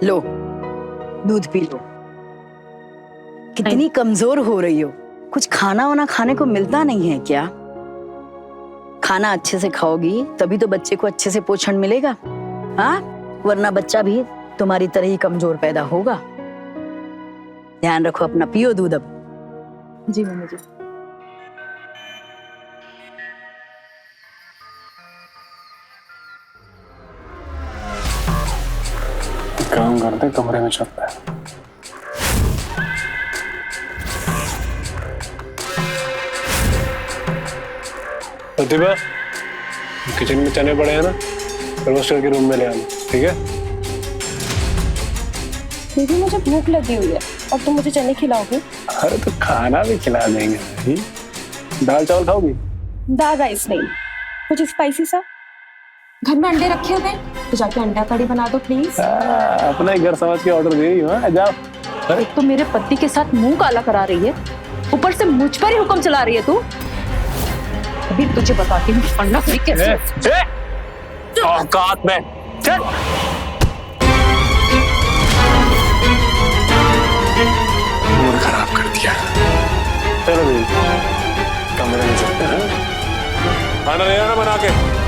लो, दूध पी लो। कितनी कमजोर हो रही हो, कुछ खाना वाना खाने को मिलता नहीं है क्या? खाना अच्छे से खाओगी तभी तो बच्चे को अच्छे से पोषण मिलेगा, हाँ? वरना बच्चा भी तुम्हारी तरह ही कमजोर पैदा होगा। ध्यान रखो अपना, पियो दूध अब। जी मम्मी जी। काम करते कमरे में चलता है। प्रतिभा, किचन में चने पड़े हैं ना, रोस्टर के रूम में ले आना, ठीक है? दीदी मुझे भूख लगी हुई है और तुम मुझे चने खिलाओगे? अरे तो खाना भी खिला देंगे भाई। दाल चावल खाओगी? दाल राइस नहीं, कुछ स्पाइसी सा। घर में अंडे रखे हुए हैं तो जाके अंडा कड़ी बना दो प्लीज। अपना ही घर समझ के ऑर्डर दे रही हो, जाओ। तो मेरे पति के साथ मुंह काला करा रही है, ऊपर से मुझ पर ही हुक्म चला रही है तू। अभी तुझे बताती हूँ अंडा कड़ी कैसे। औकात में चल। मूड खराब कर दिया। चलो भाई, कमरे में चलते हैं। खाना ले आना बना के।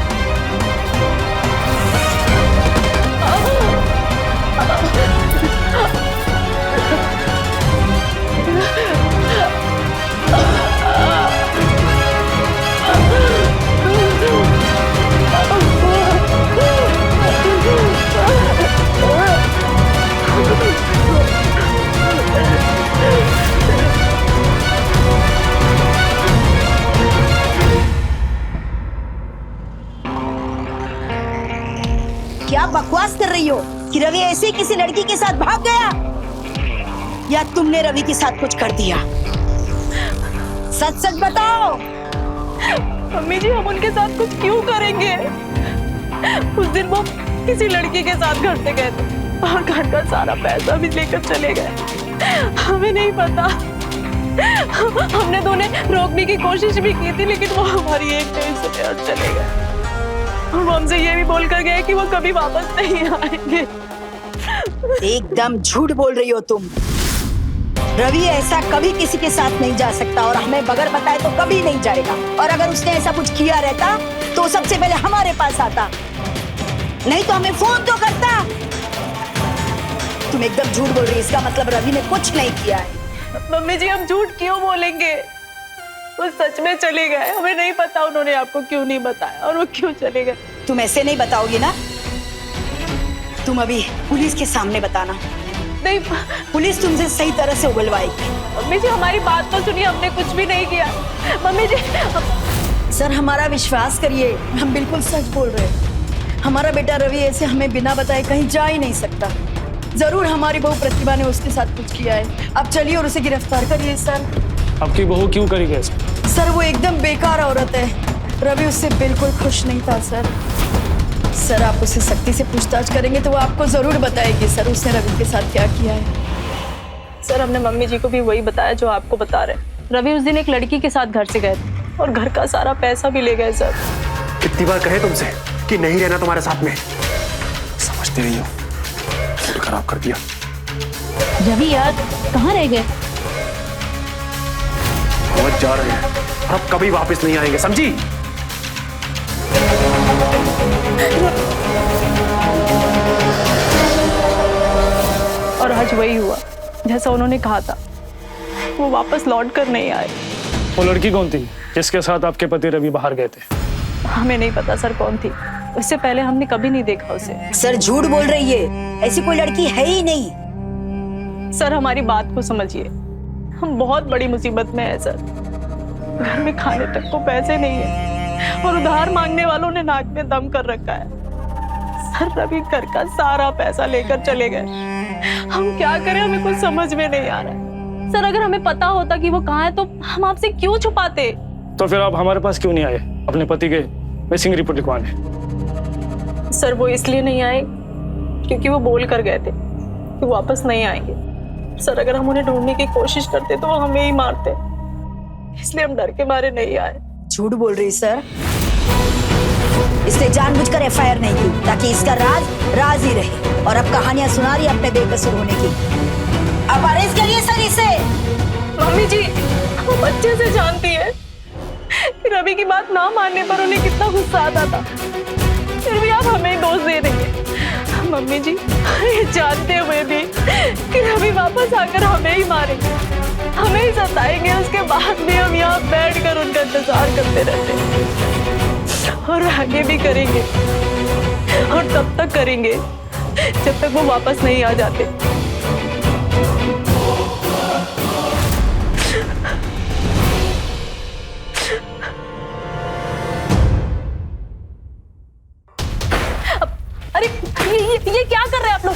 क्या बकवास कर रही हो कि रवि ऐसे ही किसी लड़की के साथ भाग गया, या तुमने रवि के साथ कुछ कर दिया? सच सच बताओ। मम्मी जी, हम उनके साथ कुछ क्यों करेंगे? उस दिन वो किसी लड़की के साथ घर से गए थे और घर का सारा पैसा भी लेकर चले गए। हमें नहीं पता, हमने दोनों रोकने की कोशिश भी की थी लेकिन वो हमारी एक नहीं सुने और चले गए। और वो हमसे ये भी बोल कर गए कि वो कभी वापस नहीं आएंगे। एकदम झूठ बोल रही हो तुम। रवि ऐसा कभी किसी के साथ नहीं जा सकता और हमें बगैर बताए तो कभी नहीं जाएगा। और अगर उसने ऐसा कुछ किया रहता तो सबसे पहले हमारे पास आता, नहीं तो हमें फोन तो करता। तुम एकदम झूठ बोल रही है, इसका मतलब रवि ने कुछ नहीं किया है। मम्मी जी, हम झूठ क्यों बोलेंगे? वो सच में चले गए। हमें नहीं पता उन्होंने आपको क्यों नहीं बताया और वो क्यों चले गए। तुम ऐसे नहीं बताओगी ना, तुम अभी पुलिस के सामने बताना। नहीं, पुलिस तुमसे सही तरह से उगलवाएगी। मम्मी जी, हमारी बात तो सुनिए, हमने कुछ भी नहीं किया। मम्मी जी सर, हमारा विश्वास करिए, हम बिल्कुल सच बोल रहे हैं। हमारा बेटा रवि ऐसे हमें बिना बताए कहीं जा ही नहीं सकता। जरूर हमारी बहू प्रतिभा ने उसके साथ कुछ किया है। अब चलिए और उसे गिरफ्तार करिए सर। आपकी बहू क्यों करी कैसे? सर, वो एकदम बेकार औरत है। रवि उससे बिल्कुल खुश नहीं था सर। सर, आप उससे सख्ती से पूछताछ करेंगे तो वो आपको जरूर बताएगी सर उसने रवि के साथ क्या किया है। सर, हमने मम्मी जी को भी वही बताया जो आपको बता रहे। रवि उस दिन एक लड़की के साथ घर से गए थे और घर का सारा पैसा भी ले गए सर। कितनी बार कहे तुमसे कि नहीं रहना तुम्हारे साथ में, समझते नहीं हो। मूड खराब कर दिया। रवि यार, कहाँ रह गए? बहुत जा रहे हैं, अब कभी वापस नहीं आएंगे, समझी? और आज वही हुआ जैसा उन्होंने कहा था, वो वापस लौट कर नहीं आए। वो लड़की कौन थी जिसके साथ आपके पति रवि बाहर गए थे? हमें नहीं पता सर कौन थी, उससे पहले हमने कभी नहीं देखा उसे। सर, झूठ बोल रही है, ऐसी कोई लड़की है ही नहीं। सर, हमारी बात को समझिए, हम बहुत बड़ी मुसीबत में है सर। घर में खाने तक को पैसे नहीं है और उधार मांगने वालों ने नाक में दम कर रखा है। सर, रवि घर का सारा पैसा लेकर चले गए। हम क्या करें, हमें कुछ समझ में नहीं आ रहा है। सर, अगर हमें पता होता कि वो कहाँ है तो हम आपसे क्यों छुपाते? तो फिर आप हमारे पास क्यों नहीं आए अपने पति के मिसिंग रिपोर्ट लिखवाने? सर, वो इसलिए नहीं आए क्योंकि वो बोल कर गए थे कि वापस नहीं आएंगे। सर, अगर हम उन्हें ढूंढने की कोशिश करते तो वो हमें ही मारते, इसलिए हम डर के मारे नहीं आए। झूठ बोल रही सर। इसने जानबूझकर एफआईआर नहीं की ताकि इसका राज राज ही रहे। और अब कहानियां सुना रही अपने बेकसूर होने की। अब अरेस्ट करिए सर इसे। मम्मी जी, हम अच्छे से जानती है कि रवि की बात ना मानने पर उन्हें कितना गुस्सा आता था, फिर भी आप हमें ही दोष दे रही है। मम्मी जी, ये जानते हुए भी कि रवि वापस आकर हमें ही मारेंगे, हमें ही सताएंगे, उसके बाद भी हम यहाँ बैठकर उनका इंतजार करते रहते हैं और आगे भी करेंगे और तब तक करेंगे जब तक वो वापस नहीं आ जाते। अरे ये क्या कर रहे हैं आप लोग?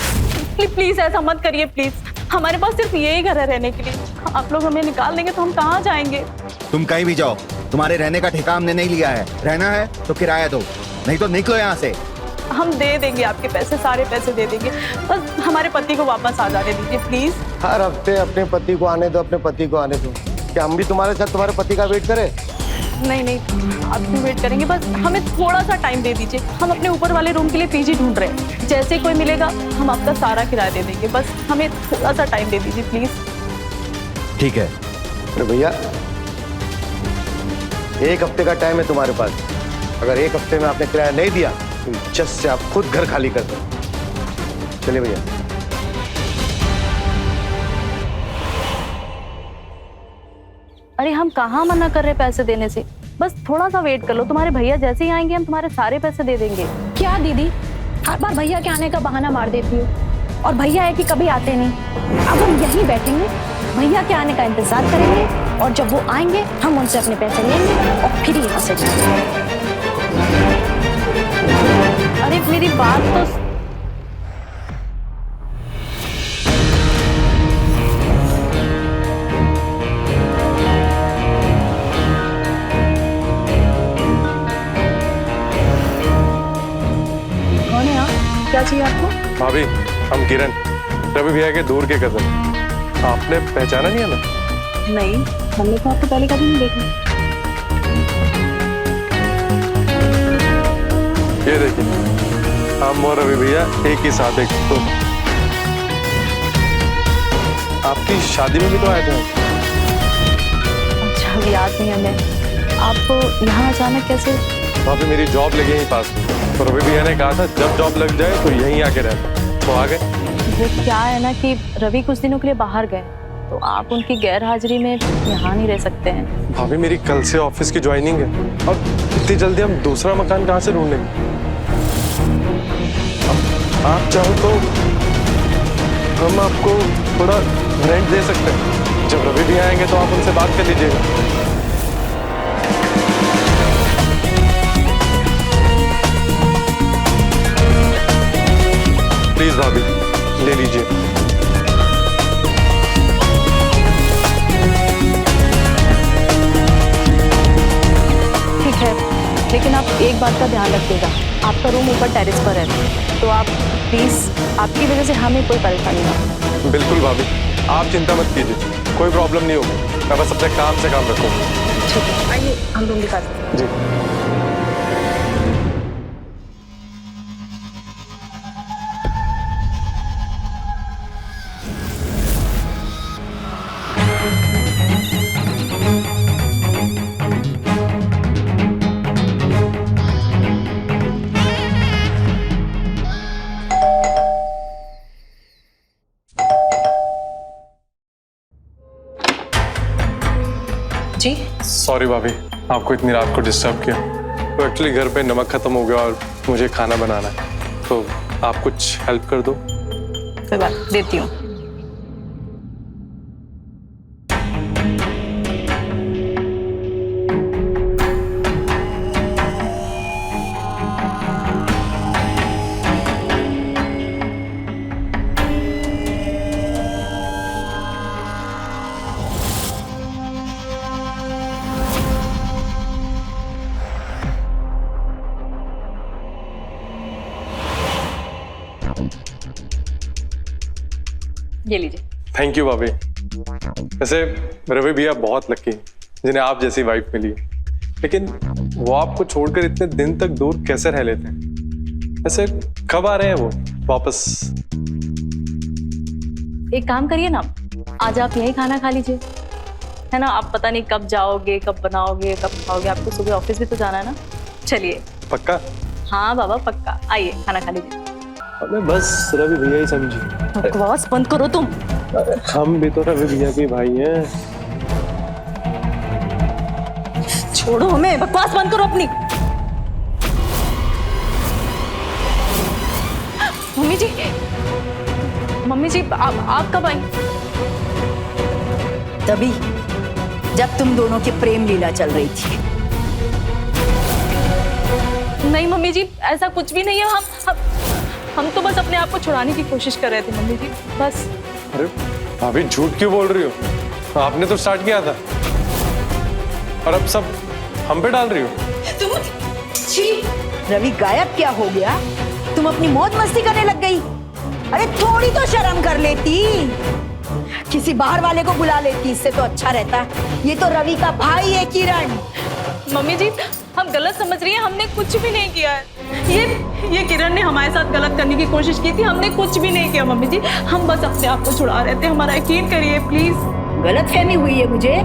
प्लीज ऐसा मत करिए प्लीज। हमारे पास सिर्फ यही घर है रहने के लिए। आप लोग हमें निकाल देंगे तो हम कहाँ जाएंगे? तुम कहीं भी जाओ, तुम्हारे रहने का ठेका हमने नहीं लिया है। रहना है तो किराया दो, नहीं तो निकलो यहाँ से। हम दे देंगे आपके पैसे, सारे पैसे दे देंगे, बस हमारे पति को वापस आ जाने दीजिए प्लीज। हर हफ्ते अपने पति को आने दो, अपने पति को आने दो। क्या हम भी तुम्हारे साथ तुम्हारे पति का वेट करें? नहीं, आप क्यों वेट करेंगे? बस हमें थोड़ा सा टाइम दे दीजिए। हम अपने ऊपर वाले रूम के लिए पीजी ढूंढ रहे हैं। जैसे कोई मिलेगा हम आपका सारा किराया दे देंगे। बस हमें थोड़ा सा टाइम दे दीजिए प्लीज। ठीक है। अरे भैया, 1 हफ्ते का टाइम है तुम्हारे पास। अगर 1 हफ्ते में आपने किराया नहीं दिया तो जस्ट से आप खुद घर खाली कर दो। चलिए भैया। अरे हम कहाँ मना कर रहे पैसे देने से? बस थोड़ा सा वेट कर लो, तुम्हारे भैया जैसे ही आएंगे हम तुम्हारे सारे पैसे दे देंगे। क्या दीदी, हर बार भैया के आने का बहाना मार देती हो, और भैया है कि कभी आते नहीं। अब हम यहीं बैठेंगे, भैया के आने का इंतजार करेंगे, और जब वो आएंगे हम उनसे अपने पैसे लेंगे और फिर यहाँ से जाएंगे। अरे मेरी बात तो कौन है आप? क्या चाहिए आपको? भाभी, हम किरण, रवि भैया के दूर के कजन। आपने पहचाना नहीं हमें? नहीं, हमने तो आपको पहले कभी नहीं देखा। ये देखिए, हम और रवि भैया एक ही साथ एक तो। आपकी शादी में भी तो आए थे। अच्छा, अब याद नहीं हमें। आप यहाँ अचानक कैसे? भाभी, मेरी जॉब लगी यहीं पास, तो रवि भैया ने कहा था जब जॉब लग जाए तो यहीं आके रहना, तो आ गए। वो क्या है ना कि रवि कुछ दिनों के लिए बाहर गए, तो आप उनकी गैर हाजिरी में यहाँ नहीं रह सकते हैं। भाभी, मेरी कल से ऑफिस की ज्वाइनिंग है और इतनी जल्दी हम दूसरा मकान कहाँ से ढूंढेंगे? आप चाहो तो हम आपको थोड़ा रेंट दे सकते हैं। जब रवि भी आएंगे तो आप उनसे बात कर लीजिएगा। प्लीज भाभी, ले लीजिए। ठीक है, लेकिन आप एक बात का ध्यान रखिएगा, आपका रूम ऊपर टेरेस पर है, तो आप प्लीज, आपकी वजह से हमें कोई परेशानी ना हो। बिल्कुल भाभी, आप चिंता मत कीजिए, कोई प्रॉब्लम नहीं होगी। मैं बस अपने काम से काम रखूंगा। ठीक है, आइए हम रूम दिखा देते हैं। जी। जी सॉरी भाभी, आपको इतनी रात को डिस्टर्ब किया। तो एक्चुअली घर पे नमक खत्म हो गया और मुझे खाना बनाना है, तो आप कुछ हेल्प कर दो। कोई बात, देती हूँ। ये लीजिए। थैंक यू भाभी। वैसे रवि भैया बहुत लकी जिन्हें आप जैसी वाइफ मिली, लेकिन वो आपको छोड़कर इतने दिन तक दूर कैसे रह लेते हैं? ऐसे कब आ रहे हैं वो वापस? एक काम करिए ना, आज आप यही खाना खा लीजिए, है ना? आप पता नहीं कब जाओगे, कब बनाओगे, कब खाओगे, आपको सुबह ऑफिस भी तो जाना है ना। चलिए। पक्का? हाँ बाबा पक्का, आइए खाना खा लीजिए। हमें बस रवि भैया ही समझी। बकवास बंद करो तुम। हम भी तो रवि भैया के भाई हैं। छोड़ो हमें, बकवास बंद करो अपनी। मम्मी जी आप कब आई? तभी जब तुम दोनों की प्रेम लीला चल रही थी। नहीं मम्मी जी, ऐसा कुछ भी नहीं है। हम तो बस अपने आप को छुड़ाने की कोशिश कर रहे थे मम्मी जी, बस। अरे भाभी झूठ क्यों बोल रही हो? आपने तो स्टार्ट किया था और अब सब हम पे डाल रही हो। तुम छी, रवि गायब क्या हो गया? तुम अपनी मौज मस्ती करने लग गई। अरे थोड़ी तो शर्म कर लेती, किसी बाहर वाले को बुला लेती, इससे तो अच्छा रहता। ये तो रवि का भाई है किरण। मम्मी जी हम गलत समझ रही हैं, हमने कुछ भी नहीं किया है। ये किरण ने हमारे साथ गलत करने की कोशिश की थी, हमने कुछ भी नहीं किया मम्मी जी। हम बस अपने आप को छुड़ा रहे थे, हमारा यकीन करिए प्लीज। गलतफहमी हुई है मुझे,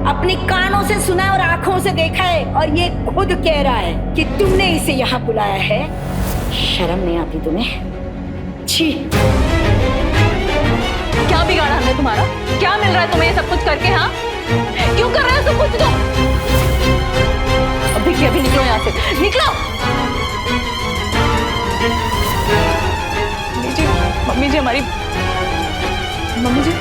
अपने कानों से सुना और आंखों से देखा है, और ये खुद कह रहा है कि तुमने इसे यहाँ बुलाया है। शर्म नहीं आती तुम्हें? छी। क्या बिगाड़ा हमने तुम्हारा? क्या मिल रहा है तुम्हें ये सब कुछ करके? हाँ क्यों कर रहे हो सब कुछ? तो अभी निकलो यहाँ से, निकलो। मम्मी जी हमारी मम्मी जी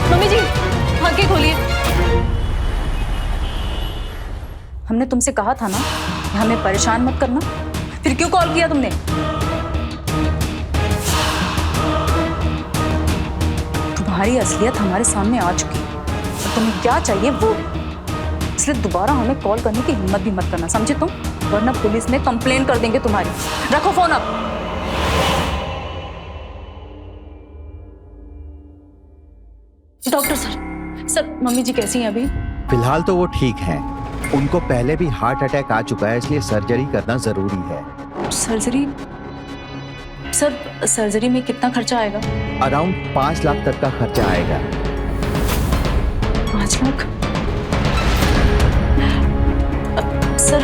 मम्मी जी आंखें खोलिए। हमने तुमसे कहा था ना कि हमें परेशान मत करना, फिर क्यों कॉल किया तुमने? तुम्हारी असलियत हमारे सामने आ चुकी है और तुम्हें क्या चाहिए वो, इसलिए दोबारा हमें कॉल करने की हिम्मत भी मत करना, समझे तुम? वरना पुलिस में कंप्लेन कर देंगे तुम्हारी। रखो फोन अब। डॉक्टर सर मम्मी जी कैसी हैं अभी? फिलहाल तो वो ठीक हैं। उनको पहले भी हार्ट अटैक आ चुका है, इसलिए सर्जरी करना जरूरी है। सर्जरी? सर सर्जरी में कितना खर्चा आएगा? अराउंड 5 लाख तक का खर्चा आएगा। 5 लाख? सर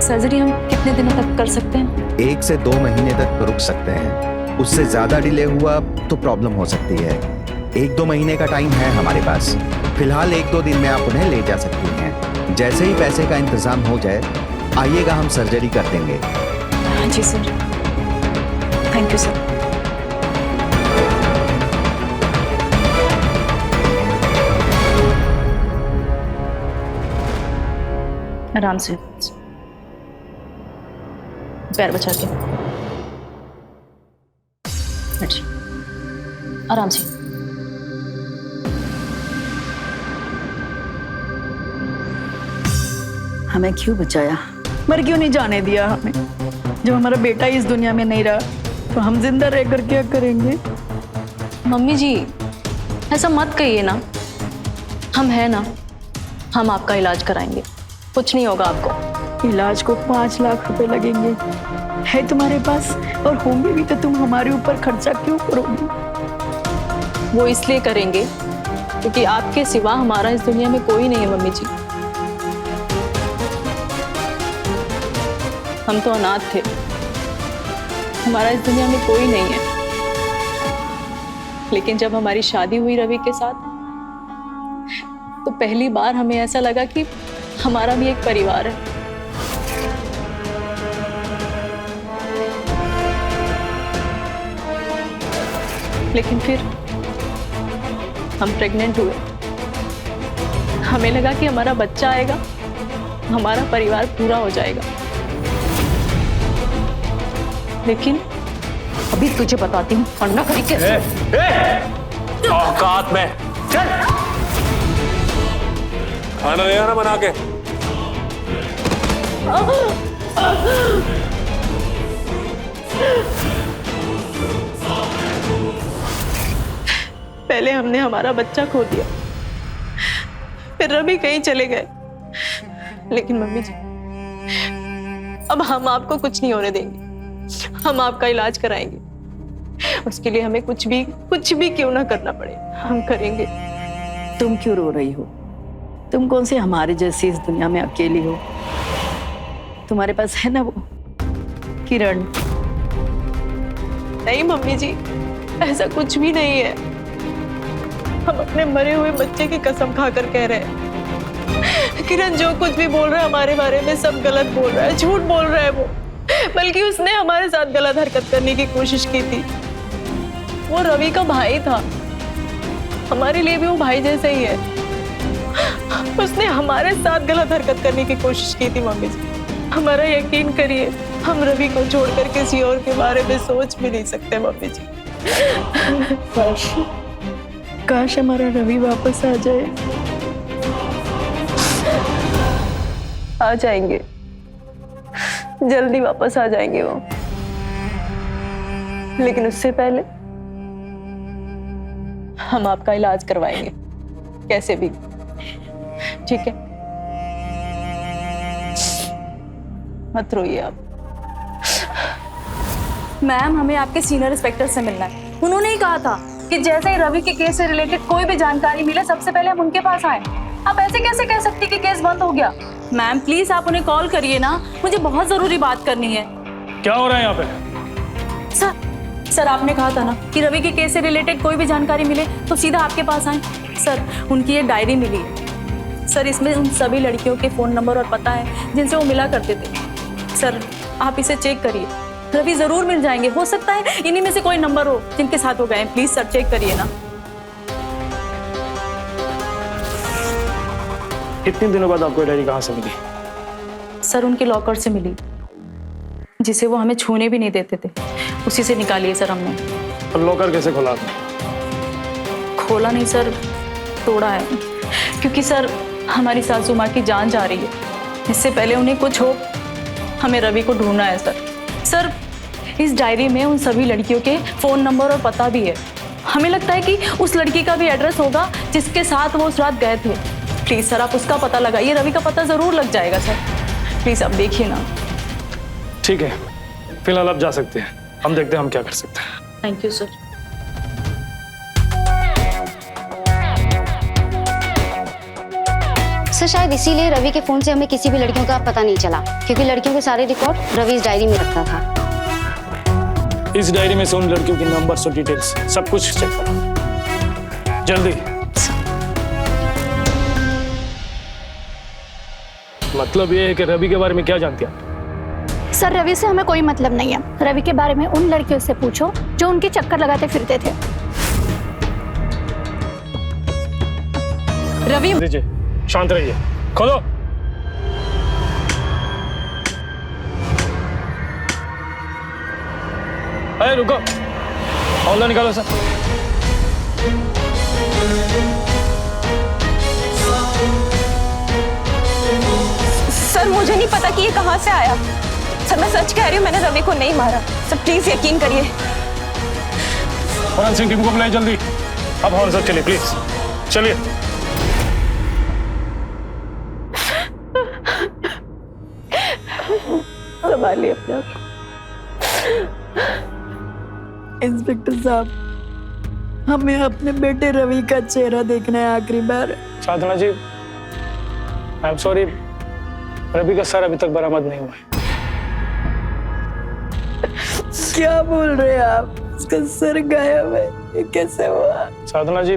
सर्जरी हम कितने दिनों तक कर सकते हैं? 1 से 2 महीने तक रुक सकते हैं। उससे ज्यादा डिले हुआ तो प्रॉब्लम हो सकती है। 1-2 महीने का टाइम है हमारे पास। फिलहाल 1-2 दिन में आप उन्हें ले जा सकती हैं। जैसे ही पैसे का इंतजाम हो जाए आइएगा, हम सर्जरी कर देंगे। हाँ जी सर, थैंक यू सर। आराम से, पैर बचा के, आराम से। हमें क्यों बचाया? मर क्यों नहीं जाने दिया हमें? जब हमारा बेटा इस दुनिया में नहीं रहा तो हम जिंदा रहकर क्या करेंगे? मम्मी जी ऐसा मत कहिए ना, हम हैं ना, हम आपका इलाज कराएंगे, कुछ नहीं होगा आपको। इलाज को 5 लाख रुपए लगेंगे, है तुम्हारे पास? और होंगे भी तो तुम हमारे ऊपर खर्चा क्यों करोगी? वो इसलिए करेंगे क्योंकि आपके सिवा हमारा इस दुनिया में कोई नहीं है मम्मी जी। हम तो अनाथ थे, हमारा इस दुनिया में कोई नहीं है। लेकिन जब हमारी शादी हुई रवि के साथ तो पहली बार हमें ऐसा लगा कि हमारा भी एक परिवार है। लेकिन फिर हम प्रेग्नेंट हुए, हमें लगा कि हमारा बच्चा आएगा, हमारा परिवार पूरा हो जाएगा। लेकिन अभी तुझे बताती हूँ अन्ना तरीके से। औकात में चल, खाना ले आना बना के। पहले हमने हमारा बच्चा खो दिया, फिर रवि कहीं चले गए। लेकिन मम्मी जी, अब हम आपको कुछ नहीं होने देंगे। हम आपका इलाज कराएंगे। उसके लिए हमें कुछ भी क्यों ना करना पड़े, हम करेंगे। तुम क्यों रो रही हो? तुम कौन से हमारे जैसी इस दुनिया में अकेली हो? तुम्हारे पास है ना वो किरण। नहीं मम्मी जी, ऐसा कुछ भी नहीं है। हम अपने मरे हुए बच्चे की कसम खाकर कह रहे हैं, किरण जो कुछ भी बोल रहा है हमारे बारे में सब गलत बोल रहा है, झूठ बोल रहा है वो। बल्कि उसने हमारे साथ गलत हरकत करने की कोशिश की थी। वो रवि का भाई था, हमारे लिए भी वो भाई जैसे ही है। उसने हमारे साथ गलत हरकत करने की कोशिश की थी मम्मी जी। हमारा यकीन करिए, हम रवि को छोड़कर किसी और के बारे में सोच भी नहीं सकते मम्मी जी। काश हमारा रवि वापस आ जाए। आ जाएंगे, जल्दी वापस आ जाएंगे वो। लेकिन उससे पहले हम आपका इलाज करवाएंगे कैसे भी, ठीक है? मत रोइए आप। मैम, हमें आपके सीनियर इंस्पेक्टर से मिलना है। उन्होंने ही कहा था कि जैसे ही रवि के केस से रिलेटेड कोई भी जानकारी मिले सबसे पहले हम उनके पास आए। आप ऐसे कैसे कह सकती कि केस बंद हो गया? मैम प्लीज आप उन्हें कॉल करिए ना, मुझे बहुत जरूरी बात करनी है। क्या हो रहा है यहाँ पे? सर आपने कहा था ना कि रवि के केस से रिलेटेड कोई भी जानकारी मिले तो सीधा आपके पास आए। सर उनकी ये डायरी मिली है सर, इसमें उन सभी लड़कियों के फोन नंबर और पता है जिनसे वो मिला करते थे। सर आप इसे चेक करिए, रवि जरूर मिल जाएंगे। हो सकता है इन्हीं में से कोई नंबर हो जिनके साथ वो गए। प्लीज सर चेक करिए ना। इतने दिनों बाद आपको डायरी कहाँ से मिली? सर उनके लॉकर से मिली, जिसे वो हमें छूने भी नहीं देते थे, उसी से निकाली है सर हमने। और लॉकर कैसे खोला आपने? खोला नहीं सर, तोड़ा है। क्योंकि सर हमारी सासू माँ की जान जा रही है, इससे पहले उन्हें कुछ हो हमें रवि को ढूंढना है सर। सर इस डायरी में उन सभी लड़कियों के फोन नंबर और पता भी है। हमें लगता है कि उस लड़की का भी एड्रेस होगा जिसके साथ वो उस रात गए थे। प्लीज सर आप उसका पता लगाइए, रवि का पता जरूर लग जाएगा सर। प्लीज आप देखिए ना। ठीक है, फिलहाल आप जा सकते हैं, हम देखते हैं हम क्या कर सकते हैं। Thank you sir. सर शायद इसीलिए रवि के फोन से हमें किसी भी लड़कियों का पता नहीं चला, क्योंकि लड़कियों के सारे रिकॉर्ड रवि इस डायरी में रखता था। इस डायरी में से उन लड़कियों की नंबर्स और डिटेल्स सब कुछ चेक करो जल्दी। मतलब ये है कि रवि के बारे में क्या जानती हैं? सर रवि से हमें कोई मतलब नहीं है। रवि के बारे में उन लड़कियों से पूछो जो उनके चक्कर लगाते फिरते थे। रवि दीजिए, शांत रहिए, खोलो। अरे रुको, ऑनलाइन निकालो सर। सर मुझे नहीं पता कि ये कहाँ से आया। सर मैं सच कह रही हूँ, मैंने रवि को नहीं मारा। सर प्लीज यकीन करिए। फॉरेंसिक टीम को बुलाइए जल्दी। अब हॉल सर चलिए प्लीज, चलिए। संभालिए अपने आप। इंस्पेक्टर साहब, हमें अपने बेटे रवि का चेहरा देखना है आखिरी बार। साधना जी, आई एम सॉरी, रवि का सर अभी तक बरामद नहीं हुआ है। क्या बोल रहे हैं आप? उसका सर गायब है, ये कैसे हुआ? साधना जी,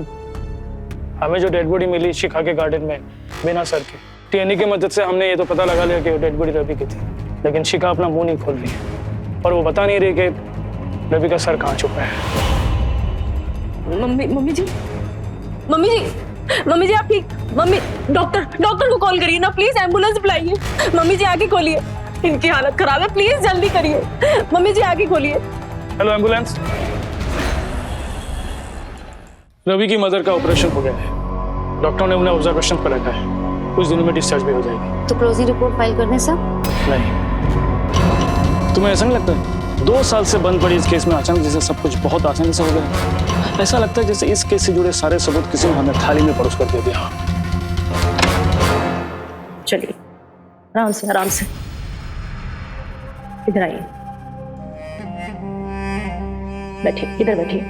हमें जो डेड बॉडी मिली शिखा के गार्डन में बिना सर के, टीएनए की मदद से हमने ये तो पता लगा लिया कि वो डेड बॉडी रवि की थी, लेकिन शिखा अपना मुंह नहीं खोल रही है और वो बता नहीं रही कि रवि का सर कहाँ छुपा है। मम्मी जी आप ठीक? मम्मी डॉक्टर को कॉल करिए ना प्लीज, एम्बुलेंस बुलाइए। मम्मी जी आगे खोलिए, इनकी हालत खराब है, प्लीज जल्दी करिए। मम्मी जी आगे खोलिए। Hello ambulance. रवि की मदर का ऑपरेशन हो गया है, डॉक्टर ने उन्हें ऑब्जर्वेशन पर रखा है, कुछ दिनों में डिस्चार्ज भी हो जाएगी। तो क्लोजिंग रिपोर्ट फाइल कर दें सर? नहीं, तुम्हें ऐसा नहीं लगता 2 साल से बंद पड़ी इस केस में अचानक जैसे सब कुछ बहुत आसानी से हो गया। ऐसा लगता है जैसे इस केस से जुड़े सारे सबूत किसी ने हमें थाली में परोस कर दे दिया। चलिए आराम से आराम से, इधर आइए, बैठिए, इधर बैठिए।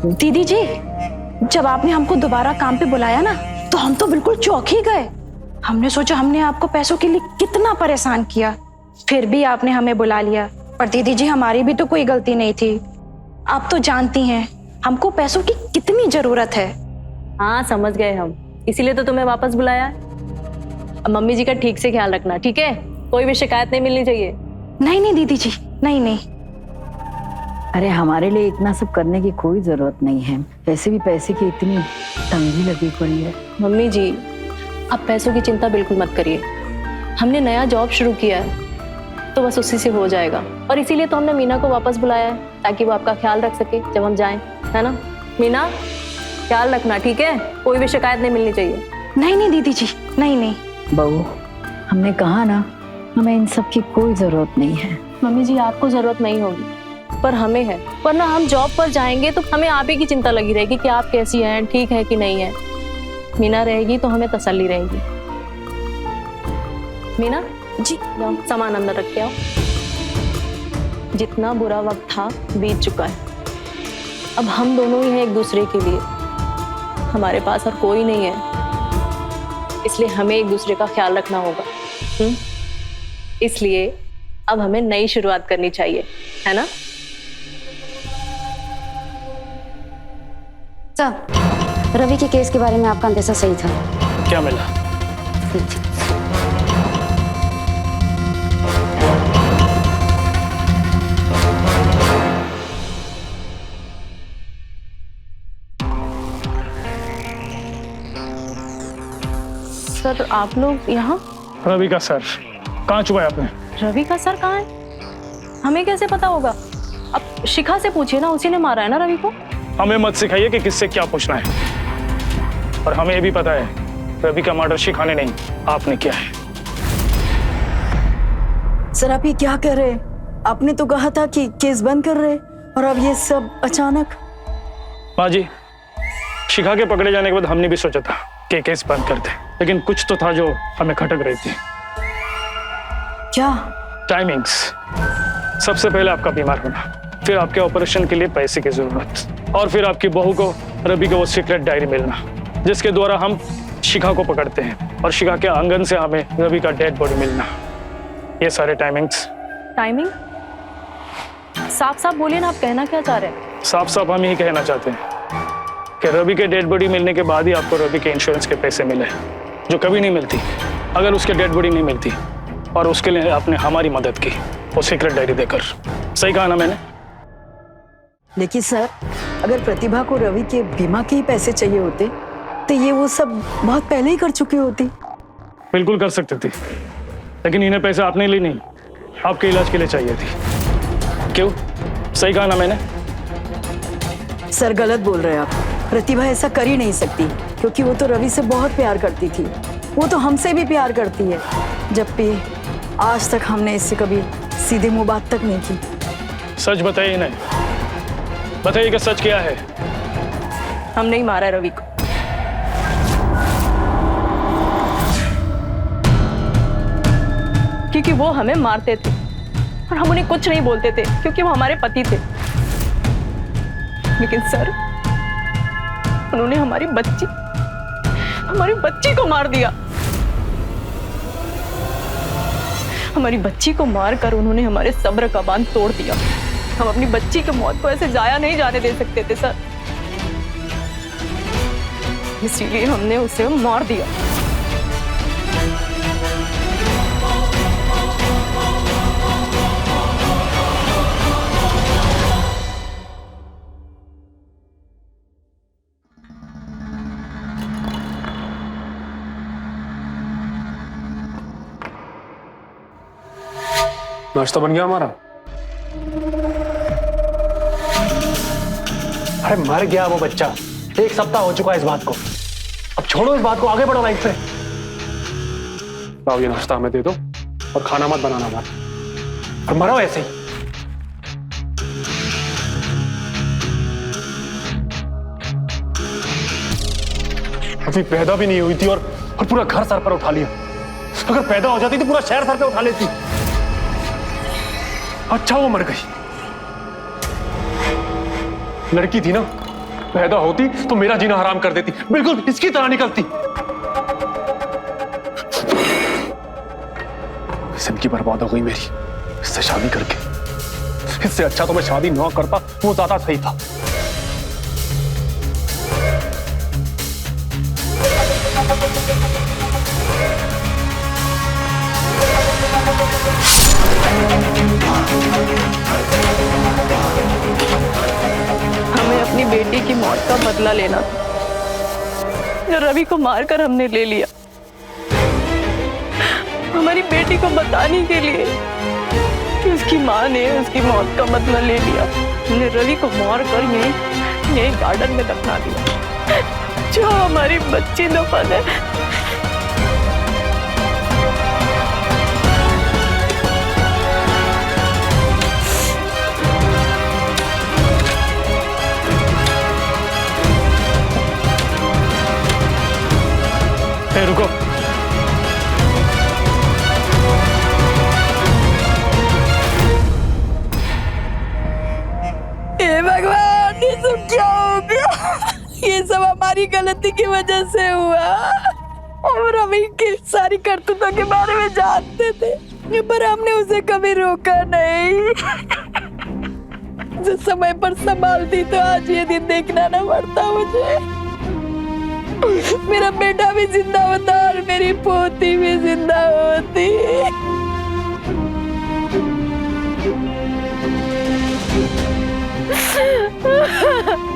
दीदी जी, जब आपने हमको दोबारा काम पे बुलाया ना, तो हम तो बिल्कुल चौंक ही गए। हमने सोचा हमने आपको पैसों के लिए कितना परेशान किया, फिर भी आपने हमें बुला लिया। पर दीदी जी, हमारी भी तो कोई गलती नहीं थी। आप तो जानती हैं हमको पैसों की कितनी जरूरत है। हाँ समझ गए हम, इसीलिए तो तुम्हें वापस बुलाया। अब मम्मी जी का ठीक से ख्याल रखना, ठीक है? कोई भी शिकायत नहीं मिलनी चाहिए। नहीं नहीं दीदी जी, नहीं नहीं। अरे हमारे लिए इतना सब करने की कोई जरूरत नहीं है, वैसे भी पैसे की इतनी तंगी लगी पड़ी है। मम्मी जी, आप पैसों की चिंता बिल्कुल मत करिए। हमने नया जॉब शुरू किया है, तो बस उसी से हो जाएगा। और इसीलिए तो हमने मीना को वापस बुलाया है, ताकि वो आपका ख्याल रख सके जब हम जाएं, है ना? मीना, ख्याल रखना, ठीक है? कोई भी शिकायत नहीं मिलनी चाहिए। नहीं नहीं दीदी जी, नहीं नहीं। बहू, हमने कहा ना, हमें इन सब की कोई जरूरत नहीं है। मम्मी जी, आपको जरूरत नहीं होगी, पर हमें है। वरना हम जॉब पर जाएंगे तो हमें आप ही की चिंता लगी रहेगी कि आप कैसी हैं, ठीक है कि नहीं है। मीना रहेगी तो हमें तसल्ली रहेगी। मीना जी, जाओ सामान अंदर रख के आओ। जितना बुरा वक्त था बीत चुका है, अब हम दोनों ही हैं एक दूसरे के लिए। हमारे पास और कोई नहीं है, इसलिए हमें एक दूसरे का ख्याल रखना होगा। इसलिए अब हमें नई शुरुआत करनी चाहिए, है ना? साहब, रवि के केस के बारे में आपका अंदेशा सही था। क्या मिला? सर, आप लोग यहाँ? रवि का सर कहाँ छुपाया आपने? रवि का सर कहाँ है? हमें कैसे पता होगा? अब शिखा से पूछिए ना, उसी ने मारा है ना रवि को। हमें मत सिखाइए कि किससे क्या पूछना है। और हमें ये भी पता है रवि का मर्डर शिखा ने नहीं, आपने किया है। सर आप ये क्या कर रहे हैं? आपने तो कहा था कि केस बंद कर रहे, और अब ये सब अचानक। माँ जी, शिखा के पकड़े जाने के बाद हमने भी सोचा था कि केस बंद कर दे, लेकिन कुछ तो था जो हमें खटक रही थी। क्या? टाइमिंग्स। सबसे पहले आपका बीमार होना, फिर आपके ऑपरेशन के लिए पैसे की जरूरत, और फिर आपकी बहू को रवि का वो सीक्रेट डायरी मिलना, जिसके द्वारा हम शिखा को पकड़ते हैं, और शिखा के आंगन से हमें रवि का डेड बॉडी मिलना। ये सारे टाइमिंग्स। टाइमिंग? साफ साफ बोलिए ना, आप कहना क्या चाह रहे हैं? साफ साफ हम यही कहना चाहते हैं कि रवि के डेड बॉडी मिलने के बाद ही आपको रवि के इंश्योरेंस के पैसे मिले, जो कभी नहीं मिलती अगर उसके डेड बॉडी नहीं मिलती। और उसके लिए आपने हमारी मदद की, वो सीक्रेट डायरी देकर। सही कहा ना मैंने? लेकिन सर, अगर प्रतिभा को रवि के बीमा के ही पैसे चाहिए होते तो ये वो सब बहुत पहले ही कर चुकी होती। बिल्कुल कर सकते थे, लेकिन इन्हें पैसे आपने लिए नहीं, आपके इलाज के लिए चाहिए थी। क्यों? सही कहा ना मैंने? सर गलत बोल रहे हैं आप। प्रतिभा ऐसा कर ही नहीं सकती, क्योंकि वो तो रवि से बहुत प्यार करती थी। वो तो हमसे भी प्यार करती है, जबकि आज तक हमने इससे कभी सीधे मुंह बात तक नहीं की। सच बताइए इन्हें, बताइए कि सच क्या है। हम नहीं मारा रवि को। क्योंकि वो हमें मारते थे और हम उन्हें कुछ नहीं बोलते थे, क्योंकि वो हमारे पति थे। लेकिन सर, उन्होंने हमारी बच्ची को मार दिया। हमारी बच्ची को मारकर उन्होंने हमारे सब्र का बांध तोड़ दिया। हम अपनी बच्ची की मौत को ऐसे जाया नहीं जाने दे सकते थे सर, इसीलिए हमने उसे मार दिया। नाश्ता बन गया हमारा? अरे मर गया वो बच्चा, 1 सप्ताह हो चुका है इस बात को। अब छोड़ो इस बात को, आगे बढ़ो लाइफ पे। लाओ ये नाश्ता हमें दे दो और खाना मत बनाना मत, और मरो ऐसे ही। अभी पैदा भी नहीं हुई थी और पूरा घर सर पर उठा लिया। अगर पैदा हो जाती तो पूरा शहर सर पे उठा लेती। अच्छा वो मर गई। लड़की थी ना, पैदा होती तो मेरा जीना हराम कर देती, बिल्कुल इसकी तरह निकलती। जिंदगी बर्बाद हो गई मेरी इससे शादी करके। इससे अच्छा तो मैं शादी ना करता, वो ज्यादा सही था। हमें अपनी बेटी की मौत का बदला लेना था, जो रवि को मारकर हमने ले लिया। हमारी बेटी को बताने के लिए कि उसकी माँ ने उसकी मौत का बदला ले लिया। हमने रवि को मारकर यही गार्डन में दफना दिया, जो हमारी बच्ची दफन है। रुको, हे भगवान, ये सब क्या हो गया? ये सब हमारी गलती की वजह से हुआ। हम रवि की सारी करतूतों के बारे में जानते थे, पर हमने उसे कभी रोका नहीं। जो समय पर संभालती तो आज ये दिन देखना ना पड़ता मुझे। मेरा बेटा भी जिंदा होता और मेरी पोती भी जिंदा होती।